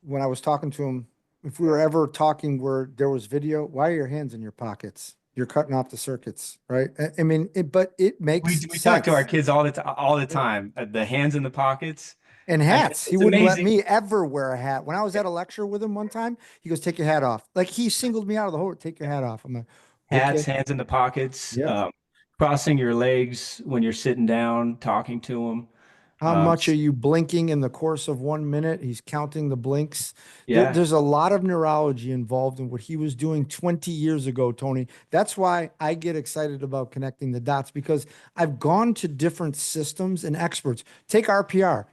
when I was talking to him, if we were ever talking where there was video, why are your hands in your pockets? You're cutting off the circuits, right? I mean, but it makes We sense. talk to our kids all the time. The hands in the pockets. And hats. He wouldn't amazing. let me ever wear a hat. When I was at a lecture with him one time, he goes, take your hat off. Like, he singled me out of the whole, take your hat off. I'm like, Hats, okay. hands in the pockets, Yeah. Crossing your legs when you're sitting down, talking to them. How much are you blinking in the course of 1 minute? He's counting the blinks. Yeah. There's a lot of neurology involved in what he was doing 20 years ago, Tony. That's why I get excited about connecting the dots, because I've gone to different systems and experts. Take RPR.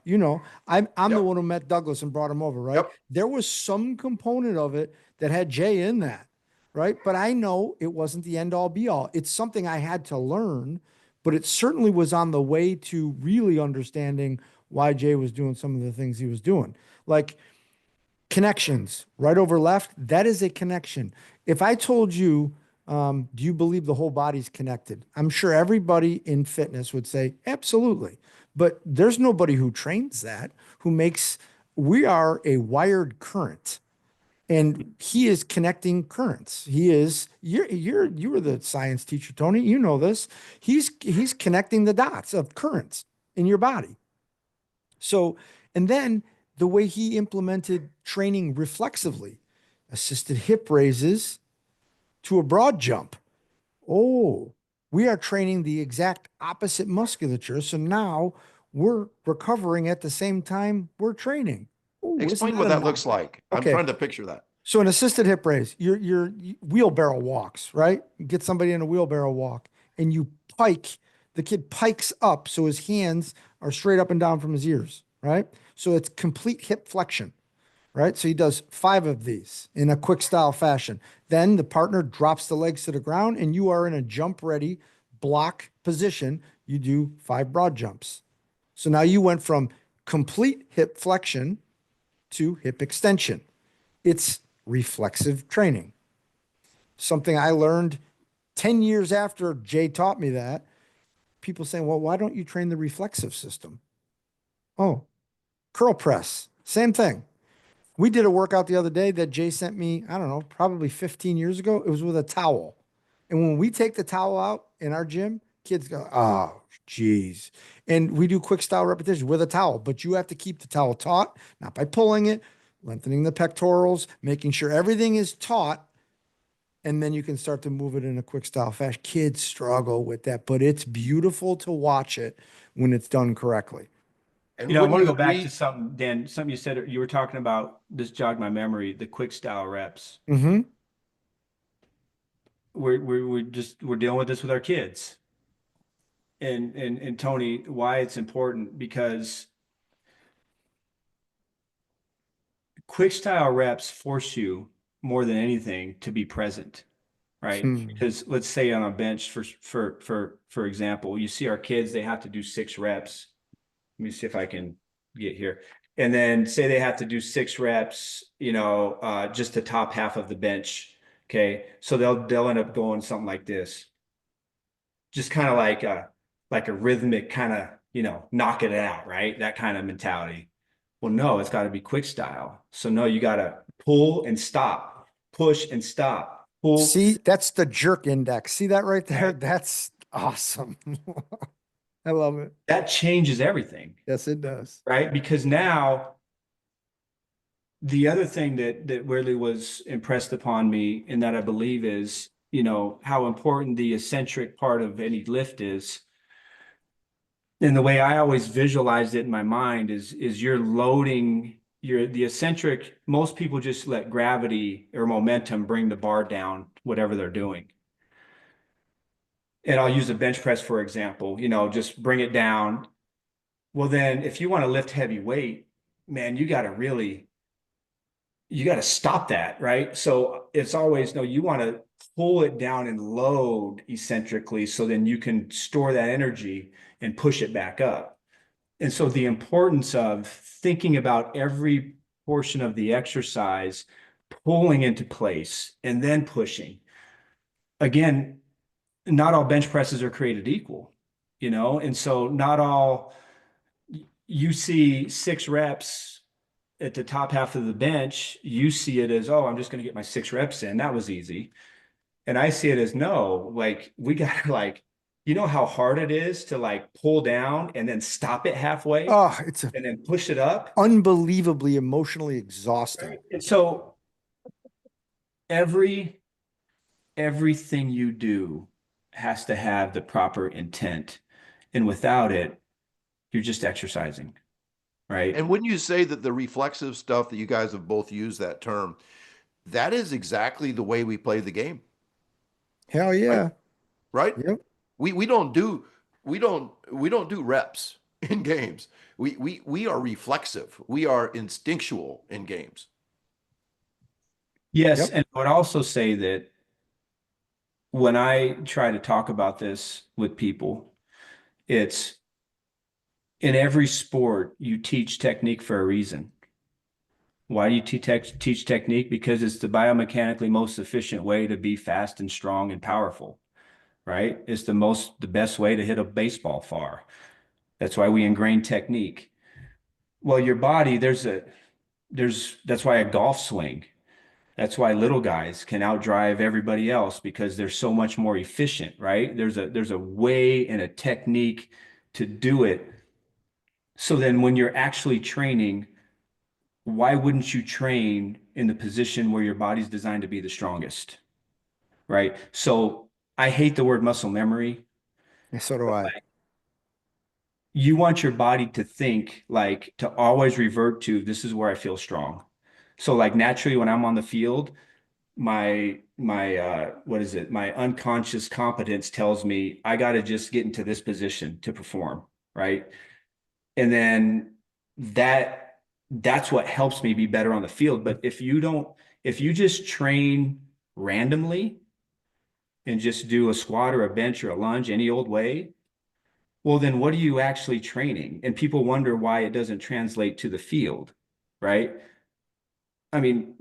I'm the one who met Douglas and brought him over, right? Yep. There was some component of it that had Jay in that, right? But I know it wasn't the end all be all. It's something I had to learn, but it certainly was on the way to really understanding why Jay was doing some of the things he was doing. Like connections, right over left, that is a connection. If I told you, do you believe the whole body's connected? I'm sure everybody in fitness would say, absolutely. But there's nobody who trains that, we are a wired current. And he is connecting currents. You were the science teacher, Tony. You know this. He's connecting the dots of currents in your body. So, and then the way he implemented training reflexively, assisted hip raises to a broad jump. Oh, we are training the exact opposite musculature. So now we're recovering at the same time we're training. Ooh, Explain what that looks like. I'm Okay. trying to picture that. So an assisted hip raise, your wheelbarrow walks, right? You get somebody in a wheelbarrow walk and you pike, the kid pikes up so his hands are straight up and down from his ears, right? So it's complete hip flexion, right? So he does 5 of these in a quick style fashion. Then the partner drops the legs to the ground and you are in a jump ready block position. You do 5 broad jumps. So now you went from complete hip flexion to hip extension. It's reflexive training. Something I learned 10 years after Jay taught me that. People saying, well, why don't you train the reflexive system? Oh, curl press, same thing. We did a workout the other day that Jay sent me, I don't know, probably 15 years ago. It was with a towel. And when we take the towel out in our gym, kids go, oh, geez. And we do quick style repetitions with a towel, but you have to keep the towel taut, not by pulling it, lengthening the pectorals, making sure everything is taut. And then you can start to move it in a quick style fashion. Kids struggle with that, but it's beautiful to watch it when it's done correctly. And You know, I wouldn't want to you go back agree? to something, Dan, something you said, you were talking about, this jogged my memory, the quick style reps. Mm-hmm. We're dealing with this with our kids. And Tony, why it's important, because quick style reps force you more than anything to be present, right? Because let's say on a bench, for example, you see our kids, they have to do 6 reps. Let me see if I can get here. And then say they have to do 6 reps, just the top half of the bench. Okay. So they'll end up going something like this. Just kind of like a rhythmic kind of, knock it out, right? That kind of mentality. Well, no, it's got to be quick style. So no, you got to pull and stop, push and stop, pull. See, that's the jerk index. See that right there? Right. That's awesome. I love it. That changes everything. Yes, it does. Right? Because now the other thing that really was impressed upon me, and that I believe is, how important the eccentric part of any lift is. And the way I always visualized it in my mind is you're loading the eccentric. Most people just let gravity or momentum bring the bar down, whatever they're doing. And I'll use a bench press, for example, just bring it down. Well, then if you want to lift heavy weight, man, you got to stop that, right? So it's always, no, you want to pull it down and load eccentrically so then you can store that energy and push it back up. And so the importance of thinking about every portion of the exercise, pulling into place and then pushing. Again, not all bench presses are created equal, and so not all, you see 6 reps at the top half of the bench, you see it as, oh, I'm just going to get my 6 reps in. That was easy. And I see it as, no, like we got to how hard it is to pull down and then stop it halfway. Oh, and then push it up. Unbelievably emotionally exhausting. And so everything you do has to have the proper intent. And without it, you're just exercising. Right. And wouldn't you say that the reflexive stuff that you guys have both used that term, that is exactly the way we play the game? Hell yeah. Right? Yep. We don't do reps in games. We are reflexive. We are instinctual in games. Yes. Yep. And I would also say that when I try to talk about this with people, it's in every sport, you teach technique for a reason. Why do you teach technique? Because it's the biomechanically most efficient way to be fast and strong and powerful, right? It's the best way to hit a baseball far. That's why we ingrain technique. Well, your body, that's why a golf swing, That's why little guys can outdrive everybody else because they're so much more efficient, right? There's a way and a technique to do it. So then when you're actually training, why wouldn't you train in the position where your body's designed to be the strongest, right? So I hate the word muscle memory. And so do I. You want your body to think, like, to always revert to this is where I feel strong. So like naturally when I'm on the field, my what is it? My unconscious competence tells me I got to just get into this position to perform, right? And then that's what helps me be better on the field. But if you just train randomly and just do a squat or a bench or a lunge any old way, well, then what are you actually training? And people wonder why it doesn't translate to the field, right? I mean,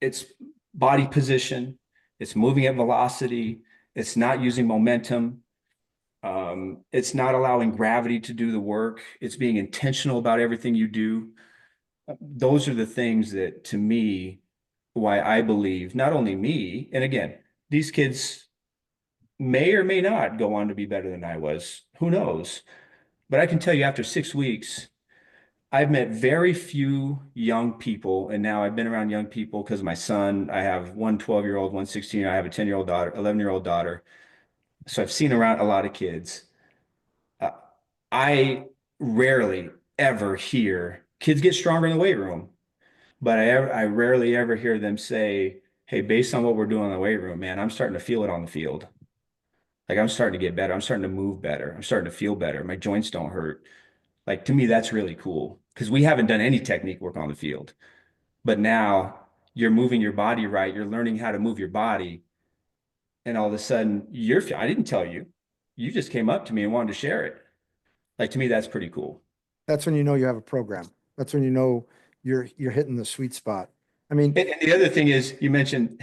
it's body position, it's moving at velocity, it's not using momentum, it's not allowing gravity to do the work, it's being intentional about everything you do. Those are the things that, to me, why I believe not only me, and again, these kids may or may not go on to be better than I was. Who knows? But I can tell you after 6 weeks, I've met very few young people, and now I've been around young people because of my son. I have one 12-year-old, one 16, I have a 10-year-old daughter, 11-year-old daughter. So I've seen around a lot of kids. Uh, I rarely ever hear kids get stronger in the weight room, but I rarely ever hear them say, hey, based on what we're doing in the weight room, man, I'm starting to feel it on the field. Like I'm starting to get better. I'm starting to move better. I'm starting to feel better. My joints don't hurt. Like to me, that's really cool because we haven't done any technique work on the field. But now you're moving your body right. You're learning how to move your body. And all of a sudden, I didn't tell you. You just came up to me and wanted to share it. Like to me, that's pretty cool. That's when you know you have a program. That's when you know you're hitting the sweet spot. I mean, And the other thing is, you mentioned,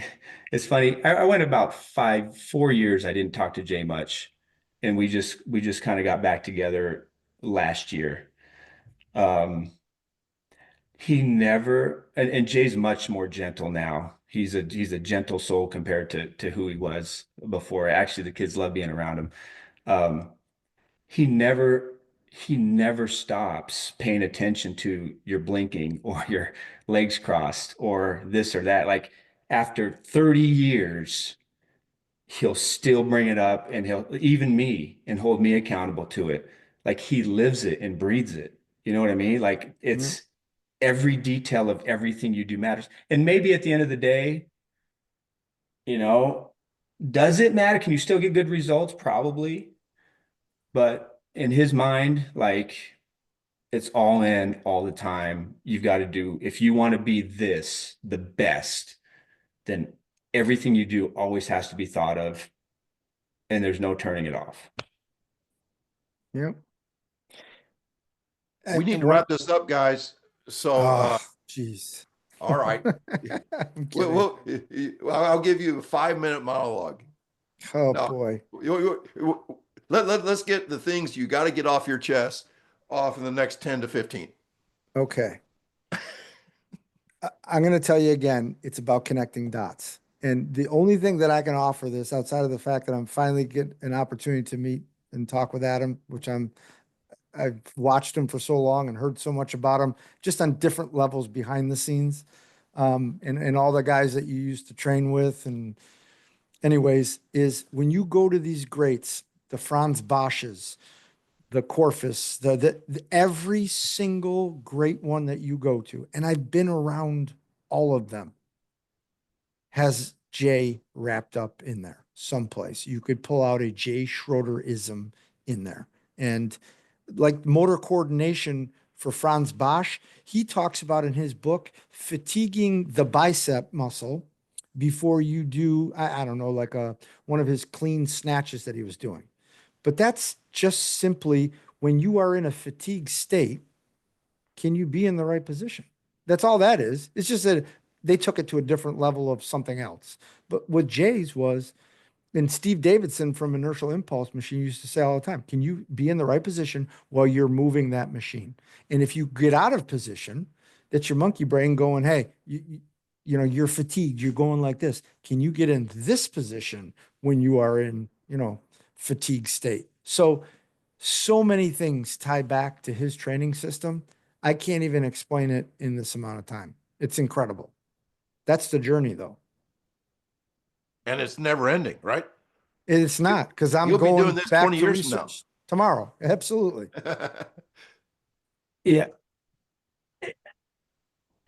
it's funny. I went about 4 years. I didn't talk to Jay much, and we just kind of got back together last year. Um, he never, and Jay's much more gentle now. He's a gentle soul compared to who he was before. Actually, the kids love being around him. Um, he never he never stops paying attention to your blinking or your legs crossed or this or that. Like after 30 years, he'll still bring it up and he'll even me and hold me accountable to it. Like he lives it and breathes it. You know what I mean? Like yeah, it's every detail of everything you do matters. And maybe at the end of the day, you know, does it matter? Can you still get good results? Probably. But in his mind, like it's all in all the time. You've got to do, if you want to be this, the best, then everything you do always has to be thought of and there's no turning it off. yeah. We need And to one, wrap this up, guys. So, oh, jeez. all right. I'm kidding. I'll give you a 5-minute monologue. Oh Now, boy. let's get the things you got to get off your chest off in the next 10 to 15. Okay. I'm going to tell you again, it's about connecting dots. And the only thing that I can offer this outside of the fact that I'm finally getting an opportunity to meet and talk with Adam, which I've watched him for so long and heard so much about him just on different levels behind the scenes. And all the guys that you used to train with. And anyways, is when you go to these greats, the Franz Bosches, the Corfus, every single great one that you go to, and I've been around all of them, has Jay wrapped up in there someplace. You could pull out a Jay Schroederism in there. And like motor coordination for Franz Bosch, he talks about in his book, fatiguing the bicep muscle before you do, I don't know, like one of his clean snatches that he was doing. But that's just simply when you are in a fatigue state, can you be in the right position? That's all that is. It's just that they took it to a different level of something else. But what Jay's was, and Steve Davidson from Inertial Impulse Machine used to say all the time, can you be in the right position while you're moving that machine? And if you get out of position, that's your monkey brain going, hey, you know, you're fatigued, you're going like this. Can you get in this position when you are in, you know, fatigue state? So many things tie back to his training system. I can't even explain it in this amount of time. It's incredible. That's the journey, though. And it's never ending, right? It's not, because I'm You'll be doing going this back 20 to years from now. research tomorrow. Absolutely. Yeah.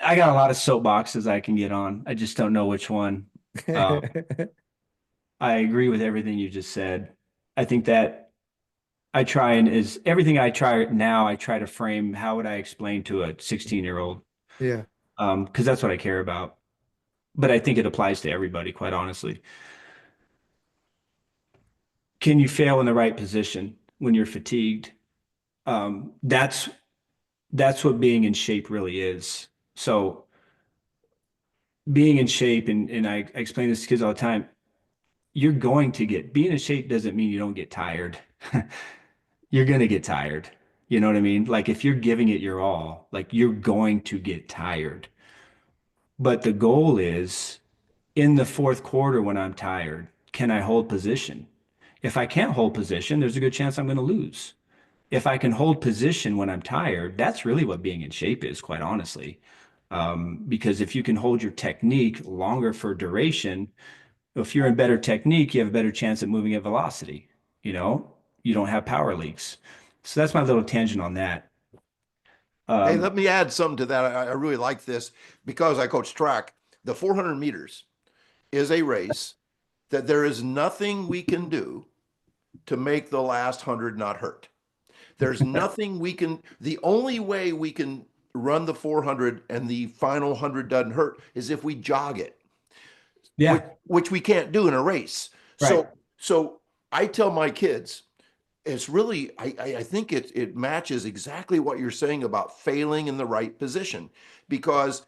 I got a lot of soapboxes I can get on. I just don't know which one. Um, I agree with everything you just said. I think that I try and is everything I try now, I try to frame how would I explain to a 16-year-old? Yeah. Because that's what I care about. But I think it applies to everybody, quite honestly. Can you fail in the right position when you're fatigued? That's what being in shape really is. So being in shape, and I explain this to kids all the time, you're going to being in shape doesn't mean you don't get tired. You're going to get tired. You know what I mean? Like if you're giving it your all, like you're going to get tired. But the goal is in the fourth quarter when I'm tired, can I hold position? If I can't hold position, there's a good chance I'm going to lose. If I can hold position when I'm tired, that's really what being in shape is, quite honestly. Because if you can hold your technique longer for duration, if you're in better technique, you have a better chance at moving at velocity. You know, you don't have power leaks. So that's my little tangent on that. Hey, Um, let me add something to that. I really like this because I coach track. The 400 meters is a race that there is nothing we can do to make the last 100 not hurt. There's nothing we can, the only way we can run the 400 and the final 100 doesn't hurt is if we jog it, which, yeah, which we can't do in a race. right. So I tell my kids, it's really, I think it matches exactly what you're saying about failing in the right position because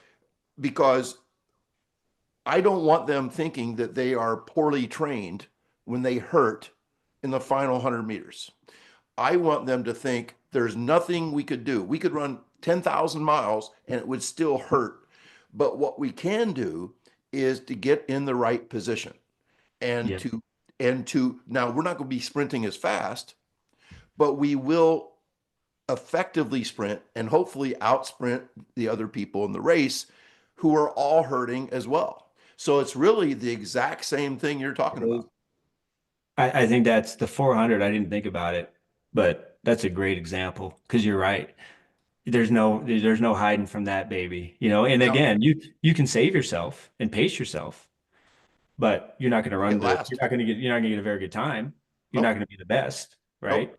because I don't want them thinking that they are poorly trained when they hurt in the final 100 meters. I want them to think there's nothing we could do. We could run 10,000 miles and it would still hurt. But what we can do is to get in the right position and Yeah. to now we're not going to be sprinting as fast, but we will effectively sprint and hopefully out sprint the other people in the race who are all hurting as well. So it's really the exact same thing you're talking about. I think that's the 400. I didn't think about it, but that's a great example because you're right. There's no hiding from that baby, you know. And Now, again, you can save yourself and pace yourself, but it last. you're not gonna get a very good time. You're not Nope. gonna be the best, right?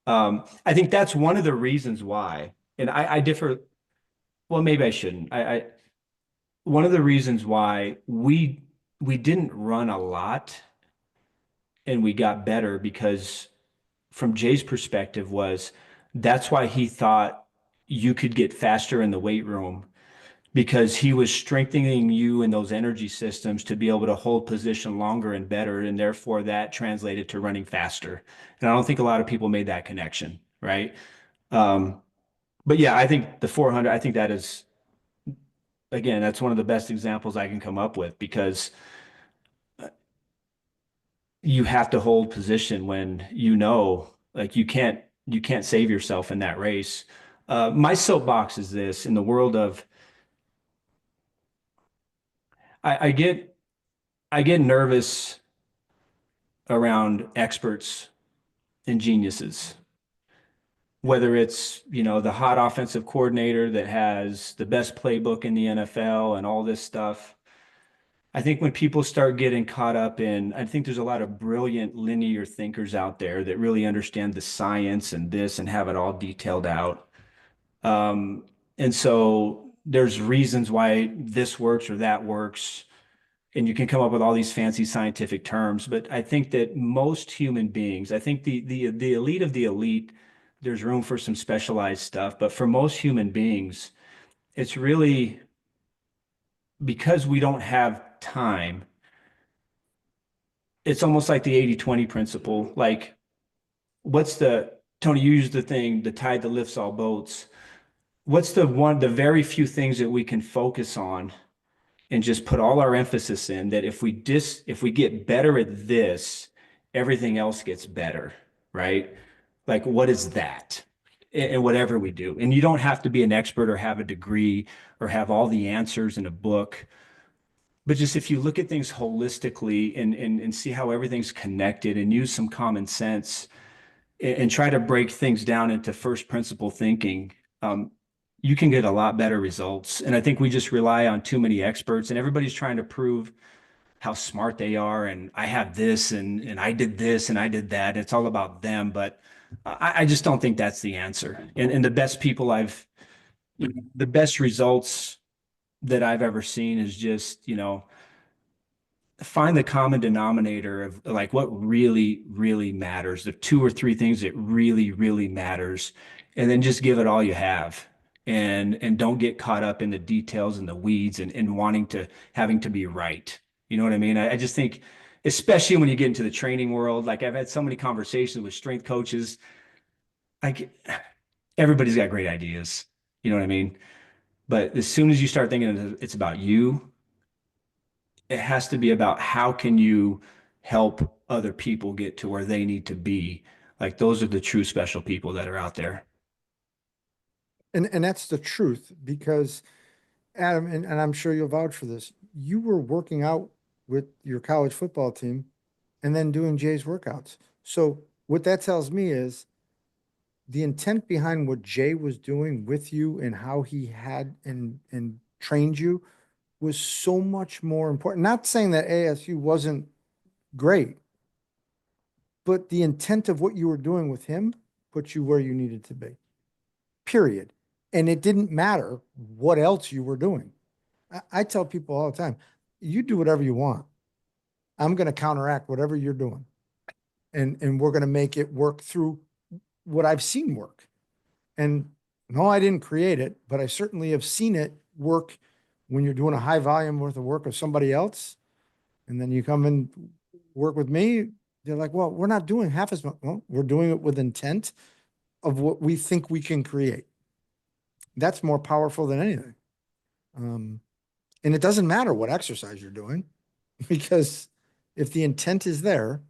Nope. I think that's one of the reasons why, and I differ. Well, maybe I shouldn't. One of the reasons why we didn't run a lot and we got better because from Jay's perspective was that's why he thought you could get faster in the weight room because he was strengthening you in those energy systems to be able to hold position longer and better. And therefore that translated to running faster. And I don't think a lot of people made that connection, right? Um, but yeah, I think the 400, I think that is, again, that's one of the best examples I can come up with because you have to hold position when you know, like you can't save yourself in that race. My soapbox is this in the world of I get nervous around experts and geniuses, whether it's, the hot offensive coordinator that has the best playbook in the NFL and all this stuff. I think when people start getting caught up in, I think there's a lot of brilliant linear thinkers out there that really understand the science and this and have it all detailed out. And so there's reasons why this works or that works. And you can come up with all these fancy scientific terms, but I think that most human beings, I think the elite of the elite, there's room for some specialized stuff, but for most human beings, it's really because we don't have time. It's almost like the 80-20 principle. Like, Tony, you used the thing, the tide that lifts all boats. What's the very few things that we can focus on and just put all our emphasis in that if we get better at this, everything else gets better, right? Like, what is that? And whatever we do. And you don't have to be an expert or have a degree or have all the answers in a book. But just if you look at things holistically and see how everything's connected and use some common sense and try to break things down into first principle thinking, you can get a lot better results. And I think we just rely on too many experts, and everybody's trying to prove how smart they are. And I have this, and I did this, and I did that. It's all about them. But I just don't think that's the answer. And the best people the best results that I've ever seen is just, find the common denominator of like what really, really matters, the 2 or 3 things that really, really matters, and then just give it all you have. And don't get caught up in the details and the weeds and having to be right. You know what I mean? I just think, especially when you get into the training world, like I've had so many conversations with strength coaches, like everybody's got great ideas. You know what I mean? But as soon as you start thinking it's about you, it has to be about how can you help other people get to where they need to be. Like those are the true special people that are out there. And that's the truth, because Adam, and I'm sure you'll vouch for this, you were working out with your college football team and then doing Jay's workouts. So what that tells me is the intent behind what Jay was doing with you and how he had and trained you was so much more important. Not saying that ASU wasn't great, but the intent of what you were doing with him put you where you needed to be, period. And it didn't matter what else you were doing. I tell people all the time, you do whatever you want. I'm going to counteract whatever you're doing. And we're going to make it work through what I've seen work. And no, I didn't create it, but I certainly have seen it work when you're doing a high volume worth of work of somebody else. And then you come and work with me. They're like, well, we're not doing half as much. Well, we're doing it with intent of what we think we can create. That's more powerful than anything. And it doesn't matter what exercise you're doing, because if the intent is there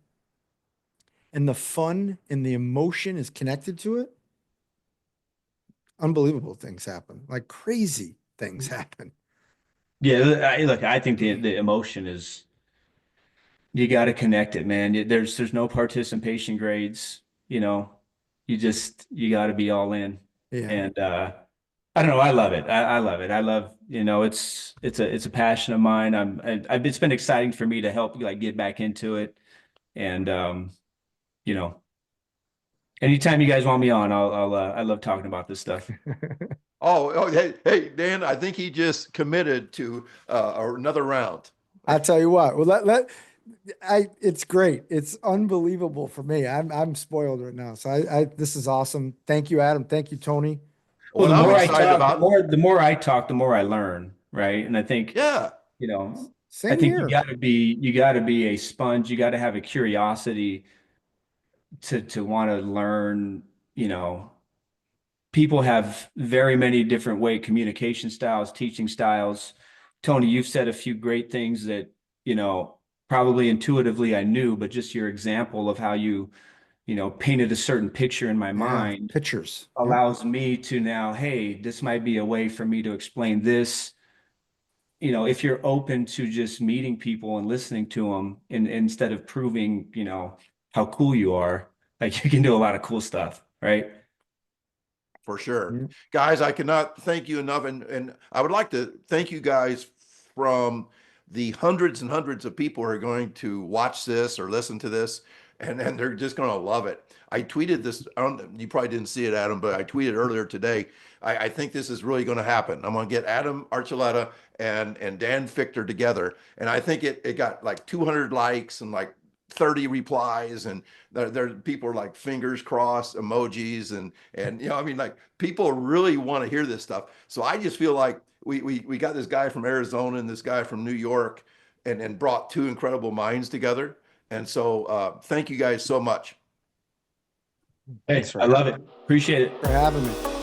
and the fun and the emotion is connected to it, unbelievable things happen, like crazy things happen. Yeah, look, I think the emotion is, you got to connect it, man. There's no participation grades, you got to be all in. Yeah. And I don't know, I love it. I love it. I love, it's a passion of mine. It's been exciting for me to help like get back into it. And anytime you guys want me on, I love talking about this stuff. Oh, hey, Dan, I think he just committed to another round. I'll tell you what, well, it's great. It's unbelievable for me. I'm spoiled right now. So this is awesome. Thank you, Adam. Thank you, Tony. Well, What I'm excited about, the more I talk, the more I learn, right? And I think, yeah, I Same think here. you got to be a sponge. You got to have a curiosity to want to learn. People have very many different communication styles, teaching styles. Tony, you've said a few great things that, probably intuitively I knew, but just your example of how you painted a certain picture in my mind Pictures allows me to now, hey, this might be a way for me to explain this. If you're open to just meeting people and listening to them instead of proving, how cool you are, like you can do a lot of cool stuff, right? for sure. Yeah. Guys, I cannot thank you enough. And I would like to thank you guys from the hundreds and hundreds of people who are going to watch this or listen to this, and they're just going to love it. I tweeted this, you probably didn't see it, Adam, but I tweeted earlier today. I think this is really going to happen. I'm going to get Adam Archuleta and Dan Fichter together. And I think it got like 200 likes and like 30 replies, and there people are like fingers crossed emojis, and I mean, like, people really want to hear this stuff. So I just feel like we got this guy from Arizona and this guy from New York, and brought 2 incredible minds together. And so thank you guys so much. Hey, I love it. Appreciate it. for having me.